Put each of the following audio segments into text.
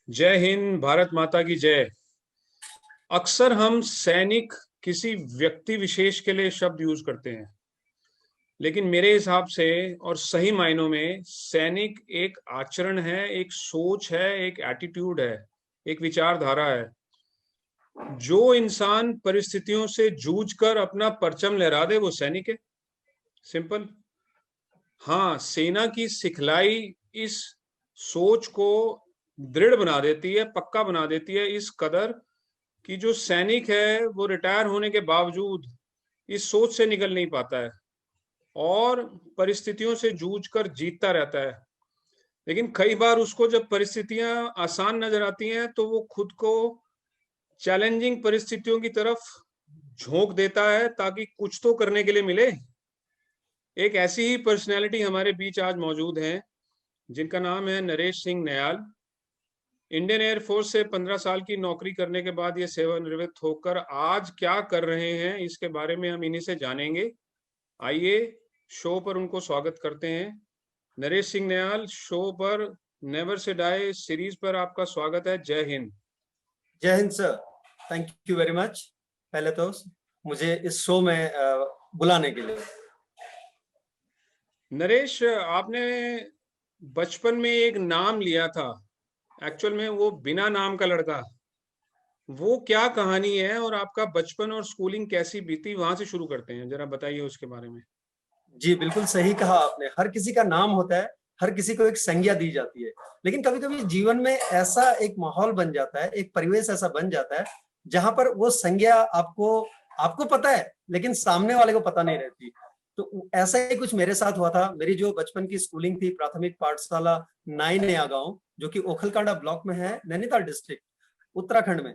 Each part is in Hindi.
जय हिंद, भारत माता की जय। अक्सर हम सैनिक किसी व्यक्ति विशेष के लिए शब्द यूज करते हैं, लेकिन मेरे हिसाब से और सही मायनों में सैनिक एक आचरण है, एक सोच है, एक एटीट्यूड है, एक विचारधारा है। जो इंसान परिस्थितियों से जूझकर अपना परचम लहरा दे वो सैनिक है। सिंपल। हाँ, सेना की सिखलाई इस सोच को दृढ़ बना देती है, पक्का बना देती है, इस कदर कि जो सैनिक है वो रिटायर होने के बावजूद इस सोच से निकल नहीं पाता है और परिस्थितियों से जूझकर जीतता रहता है। लेकिन कई बार उसको जब परिस्थितियां आसान नजर आती हैं तो वो खुद को चैलेंजिंग परिस्थितियों की तरफ झोंक देता है ताकि कुछ तो करने के लिए मिले। एक ऐसी ही पर्सनैलिटी हमारे बीच आज मौजूद है जिनका नाम है नरेश सिंह नयाल। इंडियन एयरफोर्स से 15 साल की नौकरी करने के बाद ये सेवानिवृत्त होकर आज क्या कर रहे हैं, इसके बारे में हम इन्हीं से जानेंगे। आइए शो पर उनको स्वागत करते हैं। नरेश सिंह नयाल, शो पर नेवर से डाई सीरीज पर आपका स्वागत है। जय हिंद। जय Hind sir, thank you very much. पहले तो मुझे इस शो में बुलाने के लिए। नरेश, आपने बचपन में एक नाम लिया था, एक्चुअल में वो बिना नाम का लड़का। वो क्या कहानी है और आपका बचपन और स्कूलिंग कैसी बीती, वहां से शुरू करते हैं, जरा बताइए उसके बारे में। जी बिल्कुल सही कहा आपने। हर किसी का नाम होता है, हर किसी को एक संज्ञा दी जाती है, लेकिन कभी कभी जीवन में ऐसा एक माहौल बन जाता है, एक परिवेश ऐसा बन जाता है जहां पर वो संज्ञा आपको आपको पता है लेकिन सामने वाले को पता नहीं रहती। तो ऐसा ही कुछ मेरे साथ हुआ था। मेरी जो बचपन की स्कूलिंग थी, प्राथमिक पाठशाला 9 नया गांव, जो कि ओखलकांडा ब्लॉक में है, नैनीताल डिस्ट्रिक्ट, उत्तराखंड में,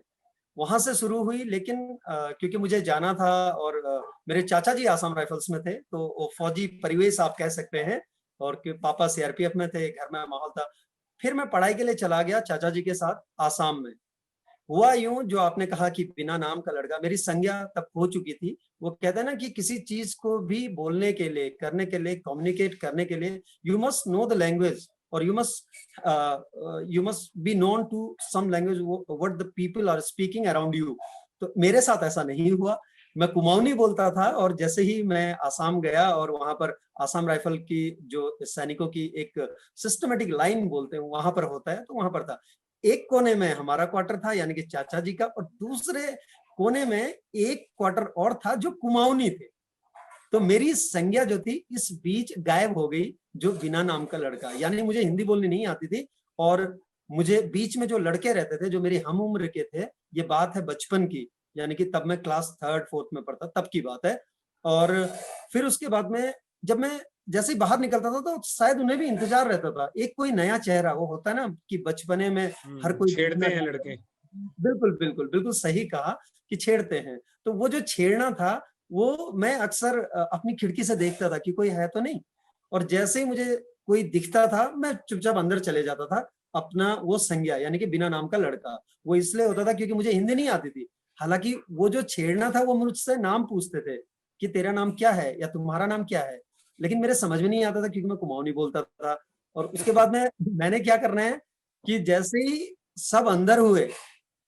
वहां से शुरू हुई। लेकिन क्योंकि मुझे जाना था और मेरे चाचा जी आसाम राइफल्स में थे, तो वो फौजी परिवेश आप कह सकते हैं, और कि पापा सीआरपीएफ में थे, घर में माहौल था। फिर मैं पढ़ाई के लिए चला गया चाचा जी के साथ आसाम में। हुआ यूं, जो आपने कहा कि बिना नाम का लड़का, मेरी संज्ञा तब हो चुकी थी। वो कहते हैं ना कि किसी चीज को भी बोलने के लिए, करने के लिए, कम्युनिकेट करने के लिए you must know the language, और you must be known to some language what the people are speaking around you. तो मेरे साथ ऐसा नहीं हुआ। मैं कुमाऊनी बोलता था, और जैसे ही मैं आसाम गया और वहां पर आसाम राइफल की जो सैनिकों की एक सिस्टमेटिक लाइन बोलते हैं वहां पर होता है, तो वहां पर था। एक कोने में हमारा क्वार्टर था यानी कि चाचा जी का, और दूसरे कोने में एक क्वार्टर और था जो कुमाऊनी थे। तो मेरी संज्ञा जो थी इस बीच गायब हो गई, जो बिना नाम का लड़का। यानी मुझे हिंदी बोलनी नहीं आती थी, और मुझे बीच में जो लड़के रहते थे जो मेरी हम उम्र के थे, ये बात है बचपन की, यानी कि तब मैं क्लास 3rd 4th में पढ़ता, तब की बात है। और फिर उसके बाद में जब मैं जैसे ही बाहर निकलता था तो शायद उन्हें भी इंतजार रहता था, एक कोई नया चेहरा। वो होता है ना कि बचपने में हर कोई छेड़ते देखना हैं चाहता है। लड़के। बिल्कुल बिल्कुल बिल्कुल सही कहा कि छेड़ते हैं। तो वो जो छेड़ना था, वो मैं अक्सर अपनी खिड़की से देखता था कि कोई है तो नहीं, और जैसे ही मुझे कोई दिखता था मैं चुपचाप अंदर चले जाता था। अपना वो संज्ञा यानी कि बिना नाम का लड़का, वो इसलिए होता था क्योंकि मुझे हिंदी नहीं आती थी। हालांकि वो जो छेड़ना था वो मुझसे नाम पूछते थे कि तेरा नाम क्या है या तुम्हारा नाम क्या है, लेकिन मेरे समझ में नहीं आता था क्योंकि मैं कुमाऊनी बोलता था। और उसके बाद में मैंने क्या करना है कि जैसे ही सब अंदर हुए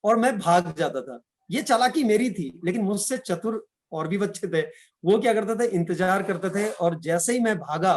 और मैं भाग जाता था। ये चालाकी मेरी थी, लेकिन मुझसे चतुर और भी बच्चे थे। वो क्या करते थे, इंतजार करते थे, और जैसे ही मैं भागा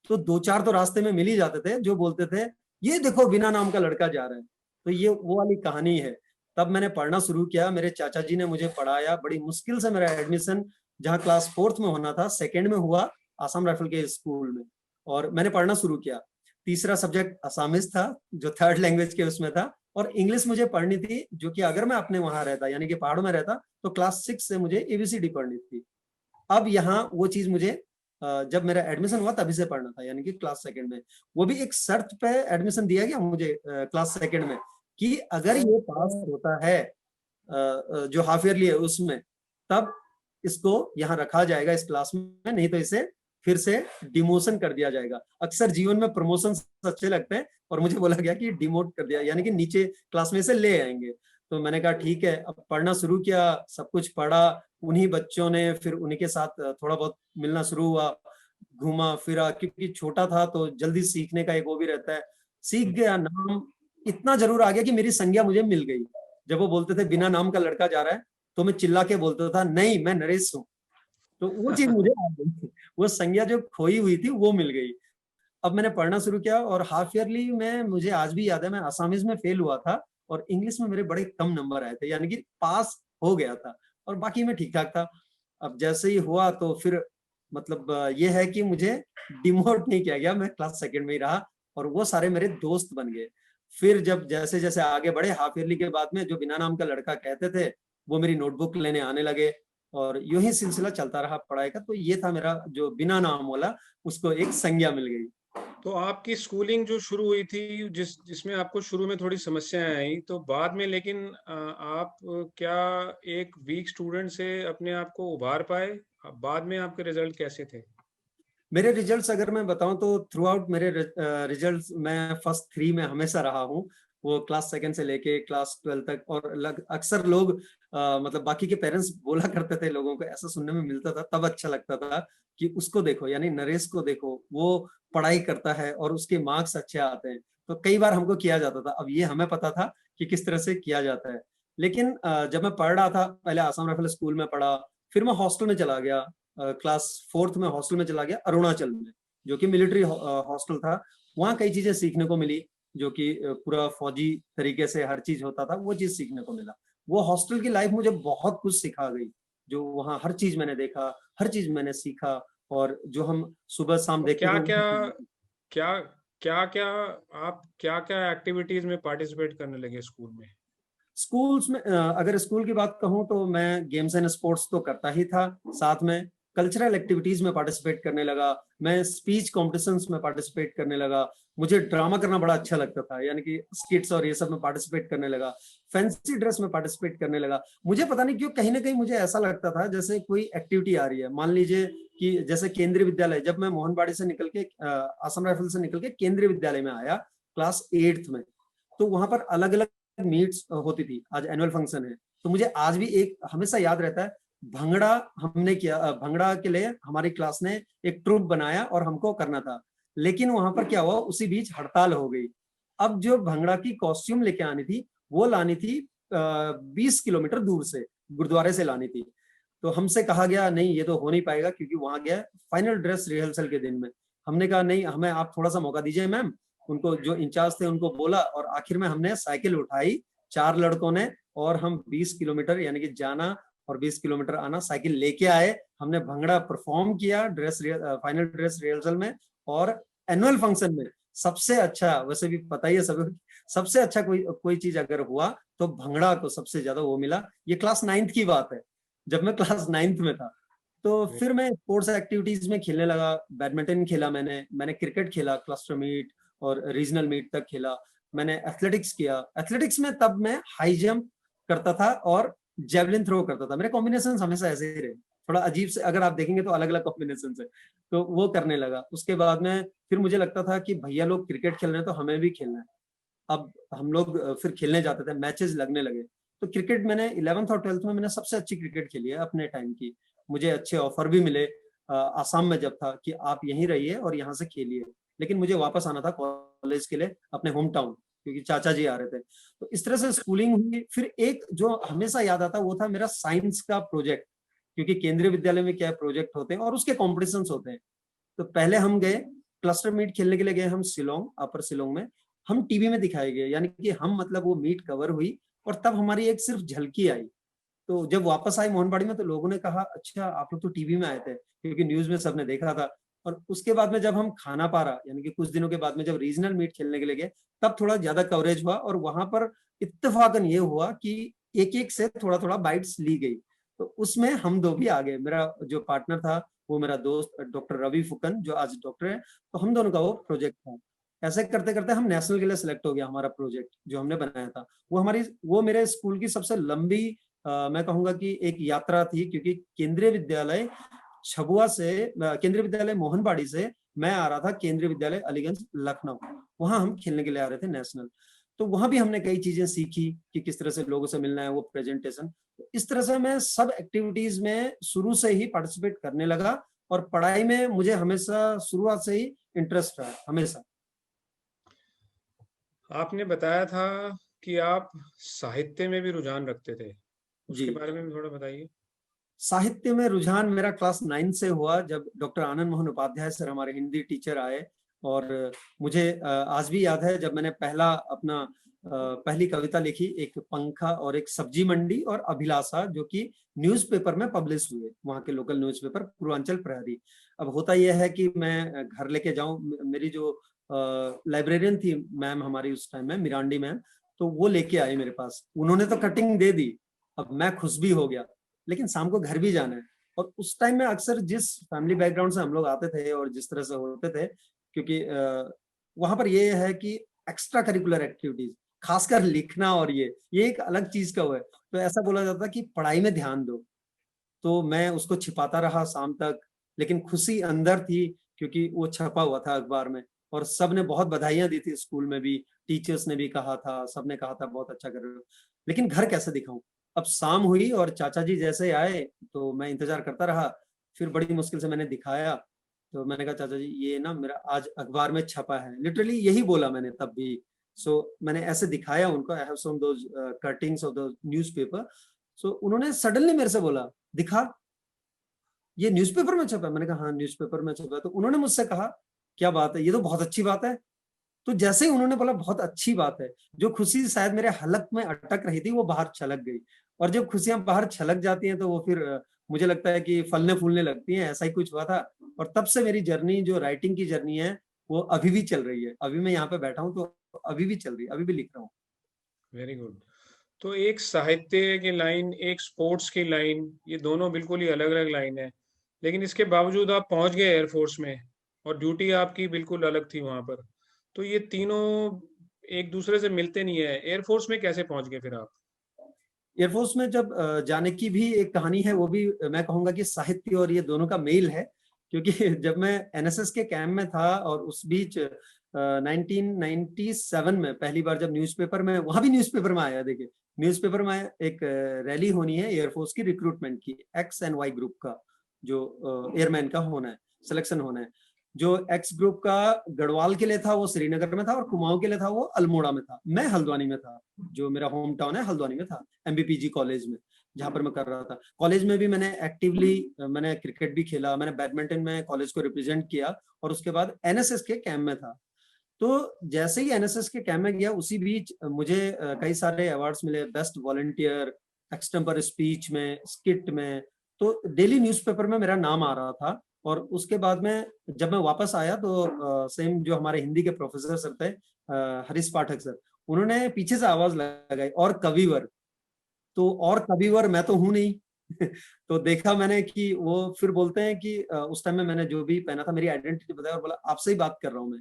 तो 2-4 तो रास्ते में मिल ही जाते थे जो बोलते थे ये देखो बिना नाम का लड़का जा रहा है। तो ये वो वाली कहानी है। तब मैंने पढ़ना शुरू किया, मेरे चाचा जी ने मुझे पढ़ाया। बड़ी मुश्किल से मेरा एडमिशन, जहाँ क्लास 4th में होना था, 2nd में हुआ आसाम राइफल के स्कूल में, और मैंने पढ़ना शुरू किया। तीसरा सब्जेक्ट असामिस था, जो 3rd लैंग्वेज के उसमें था, और इंग्लिश मुझे पढ़नी थी, जो कि अगर मैं अपने वहां रहता यानी कि पहाड़ों में रहता तो क्लास 6 से मुझे एबीसीडी पढ़नी थी। अब यहाँ वो चीज मुझे जब मेरा एडमिशन हुआ तभी से पढ़ना था, यानी कि क्लास 2nd में। वो भी एक शर्त पे एडमिशन दिया गया मुझे क्लास 2nd में, कि अगर ये पास होता है जो हाफ ईयरली है उसमें, तब इसको यहाँ रखा जाएगा इस क्लास में, नहीं तो इसे फिर से डिमोशन कर दिया जाएगा। अक्सर जीवन में प्रमोशन अच्छे लगते हैं, और मुझे बोला गया कि डिमोट कर दिया, यानी कि नीचे क्लास में से ले आएंगे। तो मैंने कहा ठीक है। अब पढ़ना शुरू किया, सब कुछ पढ़ा उन्हीं बच्चों ने, फिर उन्हीं के साथ थोड़ा बहुत मिलना शुरू हुआ, घूमा फिरा, क्योंकि छोटा था तो जल्दी सीखने का एक वो भी रहता है। सीख गया नाम, इतना जरूर आ गया कि मेरी संज्ञा मुझे मिल गई। जब वो बोलते थे बिना नाम का लड़का जा रहा है, तो मैं चिल्ला के बोलता था नहीं मैं नरेश हूँ। तो वो चीज मुझे आ गई, वो संज्ञा जो खोई हुई थी वो मिल गई। अब मैंने पढ़ना शुरू किया और हाफ ईयरली में मुझे आज भी याद है, मैं असामीज में फेल हुआ था और इंग्लिश में मेरे बड़े कम नंबर आए थे, यानी कि पास हो गया था और बाकी में ठीक ठाक था। अब जैसे ही हुआ तो फिर मतलब ये है कि मुझे डिमोट नहीं किया गया, मैं क्लास सेकंड में ही रहा और वो सारे मेरे दोस्त बन गए। फिर जब जैसे जैसे आगे बढ़े, हाफ ईयरली के बाद में जो बिना नाम का लड़का कहते थे वो मेरी नोटबुक लेने आने लगे और यूं ही सिलसिला चलता रहा पढ़ाई का। तो ये था मेरा जो बिना नाम वाला, उसको एक संज्ञा मिल गई। तो आपकी स्कूलिंग जो शुरू हुई थी, जिसमें आपको शुरू में थोड़ी समस्याएं आई, तो बाद में लेकिन आप क्या एक वीक स्टूडेंट से अपने आप को उभार पाए? बाद में आपके रिजल्ट कैसे थे? मेरे रिजल्ट्स अगर मैं बताऊं तो थ्रू आउट मेरे रिजल्ट्स मैं फर्स्ट 3 में हमेशा रहा हूं, वो क्लास सेकंड से लेके क्लास 12 तक। और अक्सर लोग मतलब बाकी के पेरेंट्स बोला करते थे, लोगों को ऐसा सुनने में मिलता था, तब अच्छा लगता था कि उसको देखो, यानी नरेश को देखो, वो पढ़ाई करता है और उसके मार्क्स अच्छे आते हैं। तो कई बार हमको किया जाता था, अब ये हमें पता था कि किस तरह से किया जाता है। लेकिन जब मैं पढ़ रहा था, पहले आसाम राइफल स्कूल में पढ़ा, फिर मैं हॉस्टल में चला गया, क्लास 4th में हॉस्टल में चला गया अरुणाचल में, जो कि मिलिट्री हॉस्टल था। वहाँ कई चीजें सीखने को मिली, जो कि पूरा फौजी तरीके से हर चीज होता था, वो चीज सीखने को मिला। वो हॉस्टल की लाइफ मुझे बहुत कुछ सिखा गई, जो वहाँ हर चीज मैंने देखा, हर चीज मैंने सीखा। और जो हम सुबह शाम तो देखते थे क्या क्या क्या आप क्या क्या एक्टिविटीज में पार्टिसिपेट करने लगे स्कूल में? स्कूल्स में अगर स्कूल की बात कहूँ तो मैं गेम्स एंड स्पोर्ट्स तो करता ही था, साथ में कल्चरल एक्टिविटीज में पार्टिसिपेट करने लगा, मैं स्पीच कॉम्पिटिशन्स में पार्टिसिपेट करने लगा, मुझे ड्रामा करना बड़ा अच्छा लगता था, यानी कि स्किट्स और ये सब में पार्टिसिपेट करने लगा, फैंसी ड्रेस में पार्टिसिपेट करने लगा। मुझे पता नहीं क्यों कहीं ना कहीं मुझे ऐसा लगता था जैसे कोई एक्टिविटी आ रही है, मान लीजिए कि जैसे केंद्रीय विद्यालय, जब मैं मोहनबाड़ी से निकल के असम राइफल से निकल के केंद्रीय विद्यालय में आया क्लास 8th में, तो वहां पर अलग अलग मीट्स होती थी, आज एनुअल फंक्शन है। तो मुझे आज भी एक हमेशा याद रहता है, भंगड़ा हमने किया, भंगड़ा के लिए हमारी क्लास ने एक ट्रुप बनाया और हमको करना था। लेकिन वहां पर क्या हुआ, उसी बीच हड़ताल हो गई। अब जो भंगड़ा की कॉस्ट्यूम लेके आनी थी, वो लानी थी 20 किलोमीटर दूर से, गुरुद्वारे से लानी थी। तो हमसे कहा गया नहीं ये तो हो नहीं पाएगा, क्योंकि वहां गया फाइनल ड्रेस रिहर्सल के दिन में। हमने कहा नहीं, हमें आप थोड़ा सा मौका दीजिए मैम। उनको जो इंचार्ज थे उनको बोला और आखिर में हमने साइकिल उठाई, 4 लड़कों ने, और हम 20 किलोमीटर यानी कि जाना और 20 किलोमीटर आना साइकिल लेके आए। हमने भंगड़ा परफॉर्म किया फाइनल ड्रेस रिहर्सल में। और एनुअल फंक्शन में सबसे अच्छा, वैसे भी पता ही है सब, सबसे अच्छा कोई कोई चीज अगर हुआ तो भंगड़ा को सबसे ज्यादा वो मिला। ये क्लास 9th की बात है, जब मैं क्लास 9th में था। तो फिर मैं स्पोर्ट्स एक्टिविटीज में खेलने लगा, बैडमिंटन खेला, मैंने क्रिकेट खेला, क्लस्टर मीट और रीजनल मीट तक खेला। मैंने एथलेटिक्स किया, एथलेटिक्स में तब मैं हाई जंप करता था और जेवलिन थ्रो करता था। मेरे कॉम्बिनेशन हमेशा ऐसे ही रहे, थोड़ा अजीब से, अगर आप देखेंगे तो अलग अलग कॉम्बिनेशन है। तो वो करने लगा। उसके बाद में फिर मुझे लगता था कि भैया लोग क्रिकेट खेल रहे हैं तो हमें भी खेलना है। अब हम लोग फिर खेलने जाते थे, मैचेस लगने लगे। तो क्रिकेट मैंने 11th और 12th में मैंने सबसे अच्छी क्रिकेट खेली है अपने टाइम की। मुझे अच्छे ऑफर भी मिले आसाम में जब था, कि आप यहीं रहिए और यहाँ से खेलिए। लेकिन मुझे वापस आना था कॉलेज के लिए अपने होम टाउन, क्योंकि चाचा जी आ रहे थे। तो इस तरह से स्कूलिंग हुई। फिर एक जो हमेशा याद आता वो था मेरा साइंस का प्रोजेक्ट, क्योंकि केंद्रीय विद्यालय में क्या प्रोजेक्ट होते हैं और उसके कॉम्पिटिशन होते हैं। तो पहले हम गए क्लस्टर मीट खेलने के लिए, गए हम शिलोंग, अपर शिलोंग में। हम टीवी में दिखाए गए, यानी कि हम मतलब वो मीट कवर हुई और तब हमारी एक सिर्फ झलकी आई। तो जब वापस आए मोहनबाड़ी में तो लोगों ने कहा अच्छा आप लोग तो टीवी में आए थे, क्योंकि न्यूज में सबने देखा था। और उसके बाद में जब हम खाना पारा, यानी कि कुछ दिनों के बाद में जब रीजनल मीट खेलने के लिए गए, तब थोड़ा ज्यादा कवरेज हुआ और वहां पर इत्तेफाकन ये हुआ कि एक एक से थोड़ा थोड़ा बाइट्स ली गई। तो उसमें हम दो भी आ गए। मेरा जो पार्टनर था वो मेरा दोस्त डॉक्टर रवि फुकन, जो आज डॉक्टर है। तो हम दोनों का वो प्रोजेक्ट था। ऐसे करते करते हम नेशनल के लिए सिलेक्ट हो गया। हमारा प्रोजेक्ट जो हमने बनाया था वो मेरे स्कूल की सबसे लंबी मैं कहूंगा कि एक यात्रा थी, क्योंकि केंद्रीय विद्यालय छबुआ से, केंद्रीय विद्यालय मोहनबाड़ी से मैं आ रहा था केंद्रीय विद्यालय अलीगंज लखनऊ। वहां हम खेलने के लिए आ रहे थे नेशनल। तो वहां भी हमने कई चीजें सीखी कि किस तरह से लोगों से मिलना है, वो प्रेजेंटेशन। इस तरह से मैं सब एक्टिविटीज में शुरू से ही पार्टिसिपेट करने लगा। और पढ़ाई में मुझे हमेशा शुरुआत से ही इंटरेस्ट रहा, हमेशा। आपने बताया था कि आप साहित्य में भी रुझान रखते थे, उसके जी। बारे में भी थोड़ा बताइए। साहित्य में रुझान मेरा क्लास 9 से हुआ, जब डॉक्टर आनंद मोहन उपाध्याय सर हमारे हिंदी टीचर आए। और मुझे आज भी याद है, जब मैंने पहली कविता लिखी, एक पंखा और एक सब्जी मंडी और अभिलाषा, जो कि न्यूज़पेपर में पब्लिश हुए, वहाँ के लोकल न्यूज़पेपर पूर्वांचल प्रहरी। अब होता यह है कि मैं घर लेके जाऊं, मेरी जो लाइब्रेरियन थी मैम हमारी उस टाइम में, मिरांडी मैम, तो वो लेके आई मेरे पास। उन्होंने तो कटिंग दे दी, अब मैं खुश भी हो गया, लेकिन शाम को घर भी जाना है। और उस टाइम में अक्सर जिस फैमिली बैकग्राउंड से हम लोग आते थे और जिस तरह से होते थे, क्योंकि वहां पर ये है कि एक्स्ट्रा करिकुलर एक्टिविटीज, खासकर लिखना, और ये एक अलग चीज का हुआ है। तो ऐसा बोला जाता कि पढ़ाई में ध्यान दो, तो मैं उसको छिपाता रहा शाम तक, लेकिन खुशी अंदर थी, क्योंकि वो छपा हुआ था अखबार में। और सब ने बहुत बधाइयां दी थी, स्कूल में भी, टीचर्स ने भी कहा था, सबने कहा था बहुत अच्छा कर रहे हो। लेकिन घर कैसे दिखाऊं? अब शाम हुई और चाचा जी जैसे आए, तो मैं इंतजार करता रहा। फिर बड़ी मुश्किल से मैंने दिखाया, तो मैंने कहा चाचा जी ये ना मेरा आज अखबार में छपा है, लिटरली यही बोला मैंने तब भी। सो मैंने ऐसे दिखाया उनको, I have some those cuttings of the newspaper. So उन्होंने सडनली मेरे से बोला, दिखा, ये न्यूज़पेपर में छपा है? मैंने कहा हाँ न्यूज़पेपर में छपा है। तो उन्होंने मुझसे कहा, क्या बात है, ये तो बहुत अच्छी बात है। तो जैसे ही उन्होंने बोला बहुत अच्छी बात है, जो खुशी शायद मेरे हलक में अटक रही थी वो बाहर छलक गई। और जब खुशियां बाहर छलक जाती हैं तो वो फिर मुझे लगता है कि फलने फूलने लगती हैं, ऐसा ही कुछ हुआ था। और तब से मेरी जर्नी, जो राइटिंग की जर्नी है, वो अभी भी चल रही है। अभी मैं यहाँ पे बैठा हूँ तो अभी भी चल रही है, अभी भी लिख रहा हूँ। Very good. तो एक साहित्य की लाइन, एक स्पोर्ट्स की लाइन, ये दोनों बिल्कुल ही अलग अलग लाइन है, लेकिन इसके बावजूद आप पहुंच गए एयरफोर्स में, और ड्यूटी आपकी बिल्कुल अलग थी वहां पर। तो ये तीनों एक दूसरे से मिलते नहीं है, एयरफोर्स में कैसे पहुंच गए फिर आप? एयरफोर्स में जब जाने की भी एक कहानी है, वो भी मैं कहूंगा कि साहित्य और ये दोनों का मेल है। क्योंकि जब मैं एनएसएस के कैंप में था, और उस बीच 1997 में पहली बार जब न्यूज़पेपर में, वहां भी न्यूज़पेपर में आया, देखिए न्यूज़पेपर में एक रैली होनी है एयरफोर्स की रिक्रूटमेंट की, एक्स एंड वाई ग्रुप का, जो एयरमैन का होना है, सिलेक्शन होना है। जो एक्स ग्रुप का गढ़वाल के लिए था वो श्रीनगर में था, और कुमाऊं के लिए था वो अल्मोड़ा में था। मैं हल्द्वानी में था, जो मेरा होम टाउन है हल्द्वानी में था, एमबीपीजी कॉलेज में, जहां पर मैं कर रहा था। कॉलेज में भी मैंने एक्टिवली, मैंने क्रिकेट भी खेला, मैंने बैडमिंटन में कॉलेज को रिप्रेजेंट किया, और उसके बाद एनएसएस के कैंप में था। तो जैसे ही एनएसएस के कैंप में गया, उसी बीच मुझे कई सारे अवार्ड्स मिले, बेस्ट वॉलंटियर, एक्सटेम्पर स्पीच में, स्किट में। तो डेली न्यूज़पेपर में मेरा नाम आ रहा था। और उसके बाद में जब मैं वापस आया, तो सेम जो हमारे हिंदी के प्रोफेसर सर थे, हरीश पाठक सर, उन्होंने पीछे से आवाज लगाई, और कविवर। तो और कविवर मैं तो हूं नहीं। तो देखा मैंने कि वो फिर बोलते हैं कि उस टाइम में मैंने जो भी पहना था, मेरी आइडेंटिटी बताया, और बोला आपसे ही बात कर रहा हूं मैं।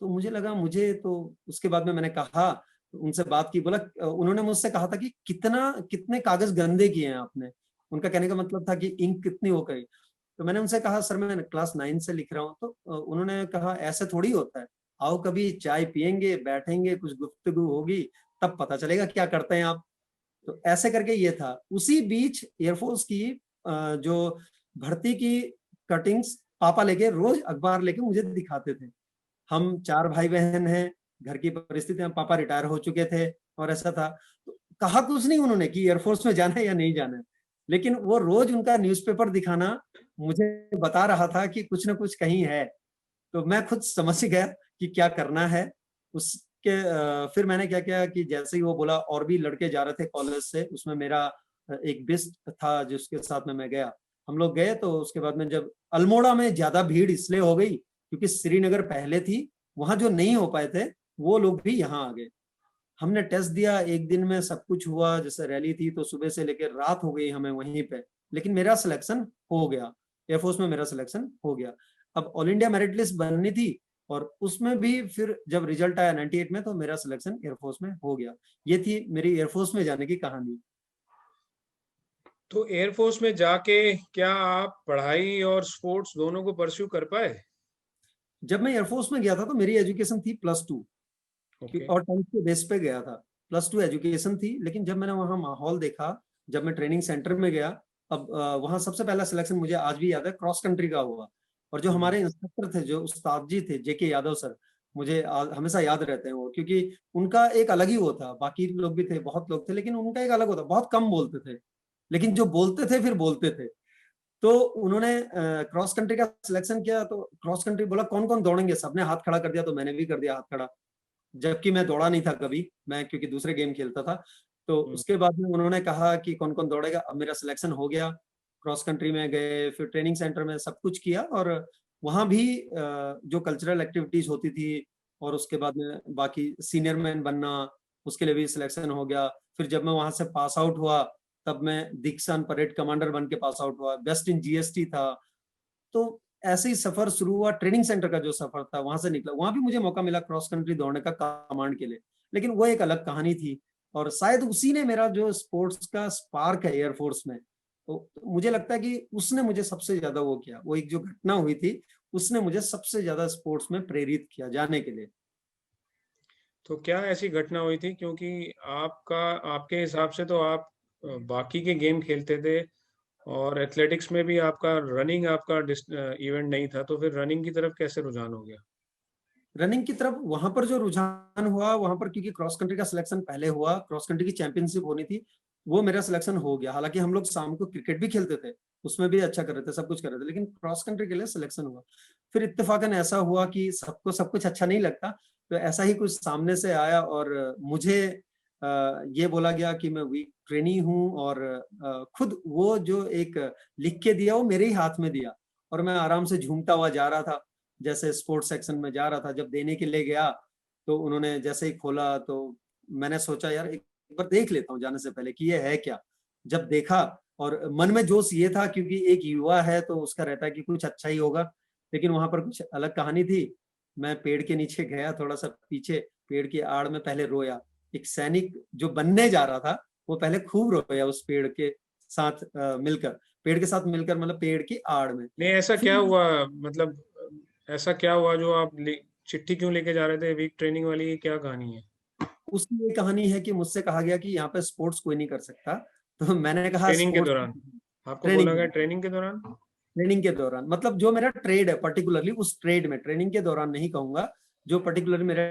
तो मुझे लगा, मुझे तो उसके बाद में मैंने कहा, उनसे बात की, बोला उन्होंने मुझसे कहा था कि कितने कागज गंदे किए हैं आपने। उनका कहने का मतलब था कि इंक कितनी हो गई। तो मैंने उनसे कहा सर मैं क्लास 9 से लिख रहा हूँ। तो उन्होंने कहा ऐसे थोड़ी होता है, आओ कभी चाय पियेंगे, बैठेंगे, कुछ गुफ्तगू होगी, तब पता चलेगा क्या करते हैं आप। तो ऐसे करके ये था। उसी बीच एयरफोर्स की जो भर्ती की कटिंग्स पापा लेके रोज अखबार लेके मुझे दिखाते थे। हम 4 भाई बहन हैं, घर की परिस्थितियां, पापा रिटायर हो चुके थे, और ऐसा था। तो कहा कुछ नहीं उन्होंने कि एयरफोर्स में जाना है या नहीं जाना है, लेकिन वो रोज उनका न्यूज़पेपर दिखाना मुझे बता रहा था कि कुछ ना कुछ कहीं है। तो मैं खुद समझ गया कि क्या करना है। उसके फिर मैंने क्या किया कि जैसे ही वो बोला, और भी लड़के जा रहे थे कॉलेज से, उसमें मेरा एक बेस्ट था जिसके साथ में मैं गया। हम लोग गए, तो उसके बाद में जब अल्मोड़ा में ज्यादा भीड़ इसलिए हो गई क्योंकि श्रीनगर पहले थी, वहां जो नहीं हो पाए थे वो लोग भी यहाँ आ गए। हमने टेस्ट दिया, एक दिन में सब कुछ हुआ। जैसे रैली थी तो सुबह से लेकर रात हो गई हमें वहीं पे, लेकिन मेरा सिलेक्शन हो गया, एयरफोर्स में मेरा सिलेक्शन हो गया। अब ऑल इंडिया मेरिट लिस्ट बननी थी, और उसमें भी फिर जब रिजल्ट आया 98 में, तो मेरा सिलेक्शन एयरफोर्स में हो गया। ये थी मेरी एयरफोर्स में जाने की कहानी। तो एयरफोर्स में जाके क्या आप पढ़ाई और स्पोर्ट्स दोनों को परस्यू कर पाए? जब मैं एयरफोर्स में गया था तो मेरी एजुकेशन थी +2, ओके। और 10th के बेस पे गया था। +2 एजुकेशन थी, लेकिन जब मैंने वहाँ माहौल देखा, जब मैं ट्रेनिंग सेंटर में गया, अब वहाँ सबसे पहला सिलेक्शन मुझे आज भी याद है, क्रॉस कंट्री का हुआ। और जो हम्म। हमारे इंस्ट्रक्टर थे, जो उस्ताद जी थे, जेके यादव सर, मुझे हमेशा याद रहते हैं वो, क्योंकि उनका एक अलग ही वो था। बाकी लोग भी थे, बहुत लोग थे, लेकिन उनका एक अलग होता, बहुत कम बोलते थे, लेकिन जो बोलते थे फिर बोलते थे। तो उन्होंने क्रॉस कंट्री का सिलेक्शन किया, तो क्रॉस कंट्री बोला कौन कौन दौड़ेंगे, सबने हाथ खड़ा कर दिया, तो मैंने भी कर दिया हाथ खड़ा, जबकि मैं दौड़ा नहीं था कभी, मैं क्योंकि दूसरे गेम खेलता था। तो उसके बाद में उन्होंने कहा कि कौन कौन दौड़ेगा, अब मेरा सिलेक्शन हो गया, क्रॉस कंट्री में गए, फिर ट्रेनिंग सेंटर में सब कुछ किया, और वहाँ भी जो कल्चरल एक्टिविटीज होती थी, और उसके बाद में बाकी सीनियर मैन बनना, उसके लिए भी सिलेक्शन हो गया। फिर जब मैं वहां से पास आउट हुआ, तब मैं दीक्षांत परेड कमांडर बन के पास आउट हुआ, बेस्ट इन जीएसटी था। तो ऐसे ही सफर शुरू हुआ, ट्रेनिंग सेंटर का जो सफर था वहां से निकला, वहां भी मुझे मौका मिला क्रॉस कंट्री दौड़ने का कमांड के लिए, लेकिन वो एक अलग कहानी थी। और शायद उसी ने मेरा जो स्पोर्ट्स का स्पार्क है एयरफोर्स में, तो मुझे लगता है कि उसने मुझे सबसे ज्यादा वो किया, वो एक जो घटना हुई थी, उसने मुझे सबसे ज्यादा स्पोर्ट्स में प्रेरित किया जाने के लिए। तो क्या ऐसी घटना हुई थी, क्योंकि आपका आपके हिसाब से तो आप बाकी के गेम खेलते थे और एथलेटिक्स में भी आपका रनिंग आपका इवेंट नहीं था, तो फिर रनिंग की तरफ कैसे रुझान हो गया? रनिंग की तरफ वहां पर जो रुझान हुआ, वहां पर क्योंकि क्रॉस कंट्री का सिलेक्शन पहले हुआ, क्रॉस कंट्री की चैंपियनशिप होनी थी, वो मेरा सिलेक्शन हो गया। हालांकि हम लोग शाम को क्रिकेट भी खेलते थे, उसमें भी अच्छा कर रहे थे, सब कुछ कर रहे थे, लेकिन क्रॉस कंट्री के लिए सिलेक्शन हुआ। फिर इत्तेफाकन ऐसा हुआ कि सबको सब कुछ अच्छा नहीं लगता, तो ऐसा ही कुछ सामने से आया, और मुझे ये बोला गया कि मैं वीक ट्रेनी हूँ, और खुद वो जो एक लिख के दिया, वो मेरे ही हाथ में दिया, और मैं आराम से झूमता हुआ जा रहा था, जैसे स्पोर्ट्स सेक्शन में जा रहा था। जब देने के लिए गया, तो उन्होंने जैसे ही खोला, तो मैंने सोचा यार एक बार देख लेता हूँ जाने से पहले कि ये है क्या। जब देखा, और मन में जोश ये था, क्योंकि एक युवा है तो उसका रहता है कि कुछ अच्छा ही होगा, लेकिन वहां पर कुछ अलग कहानी थी। मैं पेड़ के नीचे गया, थोड़ा सा पीछे, पेड़ की आड़ में पहले रोया। एक सैनिक जो बनने जा रहा था, वो पहले खूब रोया उस पेड़ के साथ मिलकर, पेड़ के साथ मिलकर, मतलब पेड़ की आड़ में। नहीं, ऐसा फिर क्या हुआ, मतलब ऐसा क्या हुआ जो आप चिट्ठी क्यों लेके जा रहे थे वीक ट्रेनिंग वाली, ये क्या कहानी है? उसकी ये कहानी है कि मुझसे कहा गया कि यहाँ पे स्पोर्ट्स कोई नहीं कर सकता, तो मैंने कहा ट्रेनिंग के स्पोर्ट्स। दौरान आपको ट्रेनिंग बोला के गया, दौरान, ट्रेनिंग के दौरान? ट्रेनिंग के दौरान, मतलब जो मेरा ट्रेड है पर्टिकुलरली उस ट्रेड में, ट्रेनिंग के दौरान नहीं कहूंगा, जो पर्टिकुलरली मेरा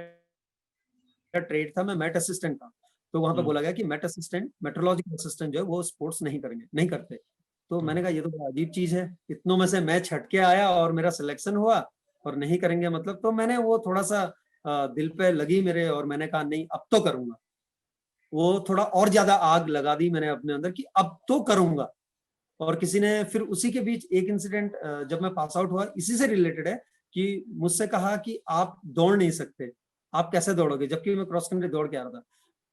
ट्रेड था, मैं मैट असिस्टेंट था। तो वहां पे हम्म। बोला गया कि मैट असिस्टेंट, मेट्रोलॉजिकल असिस्टेंट जो है वो स्पोर्ट्स नहीं करेंगे, नहीं करते। तो हम्म। मैंने कहा ये तो बड़ा अजीब चीज है, इतनों में से मैं छट के आया और मेरा सिलेक्शन हुआ, और नहीं करेंगे मतलब। तो मैंने वो थोड़ा सा दिल पे लगी मेरे, और मैंने कहा नहीं अब तो करूंगा। वो थोड़ा और ज्यादा आग लगा दी मैंने अपने अंदर कि अब तो करूंगा। और किसी ने फिर उसी के बीच एक इंसिडेंट, जब मैं पास आउट हुआ, इसी से रिलेटेड है, कि मुझसे कहा कि आप दौड़ नहीं सकते, आप कैसे दौड़ोगे, जबकि मैं क्रॉस कंट्री दौड़ के आ रहा था।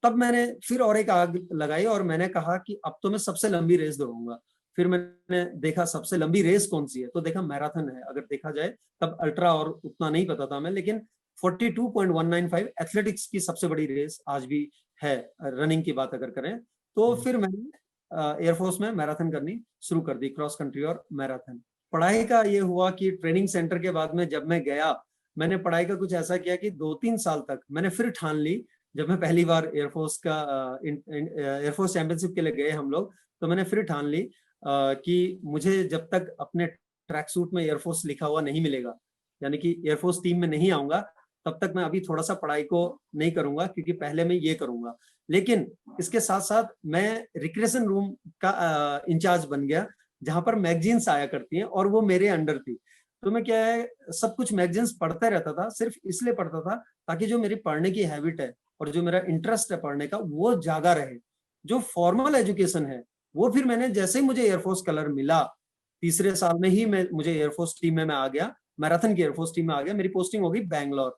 तब मैंने फिर और एक आग लगाई, और मैंने कहा कि अब तो मैं सबसे लंबी रेस दौड़ूंगा। फिर मैंने देखा सबसे लंबी रेस कौन सी है, तो देखा मैराथन है, अगर देखा जाए। तब अल्ट्रा और उतना नहीं पता था मैं, लेकिन 42.195 एथलेटिक्स की सबसे बड़ी रेस आज भी है, रनिंग की बात अगर करें तो। हम्म। फिर मैंने एयरफोर्स में मैराथन करनी शुरू कर दी, क्रॉस कंट्री और मैराथन। पढ़ाई का ये हुआ कि ट्रेनिंग सेंटर के बाद में जब मैं गया, मैंने पढ़ाई का कुछ ऐसा किया कि 2-3 साल तक मैंने फिर ठान ली। जब मैं पहली बार एयरफोर्स का एयरफोर्स चैंपियनशिप के लिए गए हम लोग, तो मैंने फिर ठान ली कि मुझे जब तक अपने ट्रैक सूट में एयरफोर्स लिखा हुआ नहीं मिलेगा, यानी कि एयरफोर्स टीम में नहीं आऊंगा, तब तक मैं अभी थोड़ा सा पढ़ाई को नहीं करूंगा, क्योंकि पहले मैं ये करूंगा। लेकिन इसके साथ साथ मैं रिक्रेशन रूम का इंचार्ज बन गया, जहां पर मैगजीन्स आया करती हैं, और वो मेरे अंडर थी। तो मैं क्या है, सब कुछ मैगजीन्स पढ़ता रहता था, सिर्फ इसलिए पढ़ता था ताकि जो मेरी पढ़ने की हैबिट है और जो मेरा इंटरेस्ट है पढ़ने का, वो जागा रहे। जो फॉर्मल एजुकेशन है, वो फिर मैंने जैसे ही मुझे एयरफोर्स कलर मिला, तीसरे साल में ही मुझे एयरफोर्स टीम में मैं आ गया, मैराथन की एयरफोर्स टीम में आ गया, मेरी पोस्टिंग हो गई बैंगलोर।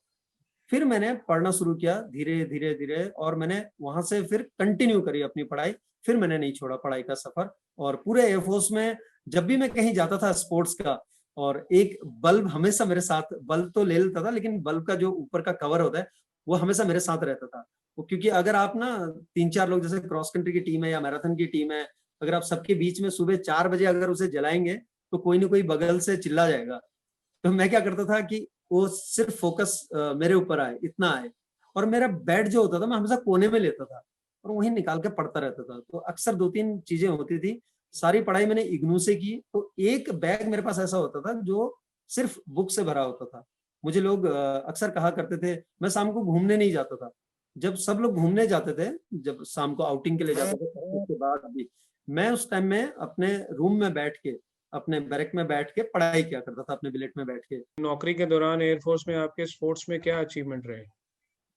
फिर मैंने पढ़ना शुरू किया धीरे धीरे धीरे, और मैंने वहां से फिर कंटिन्यू करी अपनी पढ़ाई। फिर मैंने नहीं छोड़ा पढ़ाई का सफर। और पूरे एयरफोर्स में जब भी मैं कहीं जाता था स्पोर्ट्स का, और एक बल्ब हमेशा मेरे साथ, बल्ब तो ले लेता था, लेकिन बल्ब का जो ऊपर का कवर होता है वो हमेशा मेरे साथ रहता था। वो क्योंकि अगर आप ना 3-4 लोग, जैसे क्रॉस कंट्री की टीम है या मैराथन की टीम है, अगर आप सबके बीच में सुबह 4 बजे अगर उसे जलाएंगे, तो कोई ना कोई बगल से चिल्ला जाएगा। तो मैं क्या करता था कि वो सिर्फ फोकस मेरे ऊपर आए, इतना आए। और मेरा बेड जो होता था, मैं हमेशा कोने में लेता था और वहीं निकाल के पढ़ता रहता था। तो अक्सर 2-3 चीजें होती थी। सारी पढ़ाई मैंने इग्नू से की, तो एक बैग मेरे पास ऐसा होता था जो सिर्फ बुक से भरा होता था। मुझे लोग अक्सर कहा करते थे, मैं शाम को घूमने नहीं जाता था। जब सब लोग घूमने जाते थे, जब शाम को आउटिंग के लिए जाते थे, उसके बाद भी मैं उस टाइम में अपने रूम में बैठ के, अपने बैरक में बैठ के पढ़ाई किया करता था, अपने बिलेट में बैठ के। नौकरी के दौरान एयरफोर्स में आपके स्पोर्ट्स में क्या अचीवमेंट रहे?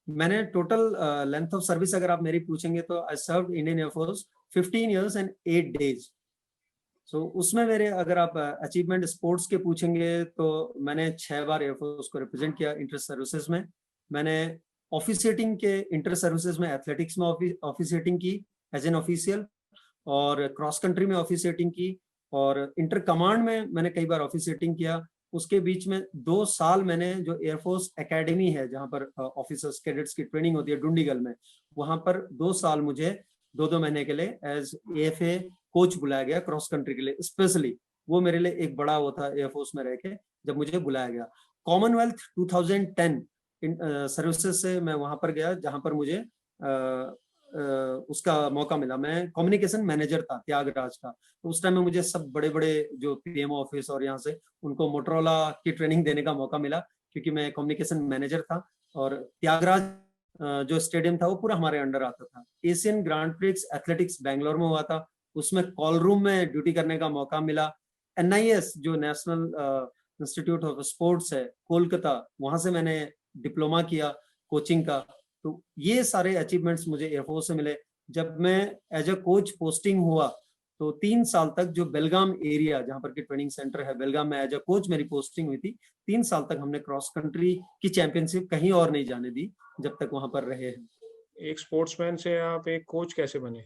मैंने टोटल लेंथ ऑफ सर्विस अगर आप मेरी पूछेंगे तो I serve Indian air force 15 years and 8 days. So उसमें मेरे, अगर आप अचीवमेंट स्पोर्ट्स के पूछेंगे तो मैंने 6 बार एयरफोर्स को रिप्रेजेंट किया इंटर सर्विसेज में। मैंने ऑफिसिएटिंग के इंटर सर्विसेज में एथलेटिक्स में ऑफिसिएटिंग की एज एन ऑफिशियल, और क्रॉस कंट्री में ऑफिसिएटिंग की, और इंटर कमांड में मैंने कई बार ऑफिसिएटिंग किया। उसके बीच में 2 साल मैंने जो एयरफोर्स एकेडमी है, जहां पर ऑफिसर्स कैडेट्स की ट्रेनिंग होती है डुंडीगल में, वहां पर 2 साल मुझे 2-2 महीने के लिए एज एएफए कोच बुलाया गया क्रॉस कंट्री के लिए स्पेशली। वो मेरे लिए एक बड़ा वो था एयरफोर्स में रह के जब मुझे बुलाया गया। कॉमनवेल्थ 2010 सर्विसेज से मैं वहां पर गया, जहां पर मुझे उसका मौका मिला। मैं कम्युनिकेशन मैनेजर था त्यागराज का, तो उस टाइम में मुझे सब बड़े बड़े जो पीएमओ ऑफिस और यहाँ से उनको मोटरोला की ट्रेनिंग देने का मौका मिला, क्योंकि मैं कम्युनिकेशन मैनेजर था। और त्यागराज जो स्टेडियम था वो पूरा हमारे अंडर आता था। Asian grand prix athletics Bangalore में हुआ था, उसमें कॉल रूम में ड्यूटी करने का मौका मिला। एनआईएस जो नेशनल इंस्टीट्यूट ऑफ स्पोर्ट्स है कोलकाता, वहां से मैंने डिप्लोमा किया कोचिंग का। तो ये सारे अचीवमेंट्स मुझे एयरफोर्स से मिले। जब मैं एज अ कोच पोस्टिंग हुआ तो 3 साल तक जो बेलगाम एरिया, जहां पर की ट्रेनिंग सेंटर है बेलगाम में, एज अ कोच मेरी पोस्टिंग हुई थी। 3 साल तक हमने क्रॉस कंट्री की चैंपियनशिप कहीं और नहीं जाने दी जब तक वहां पर रहे हैं। एक स्पोर्ट्समैन से आप एक कोच कैसे बने?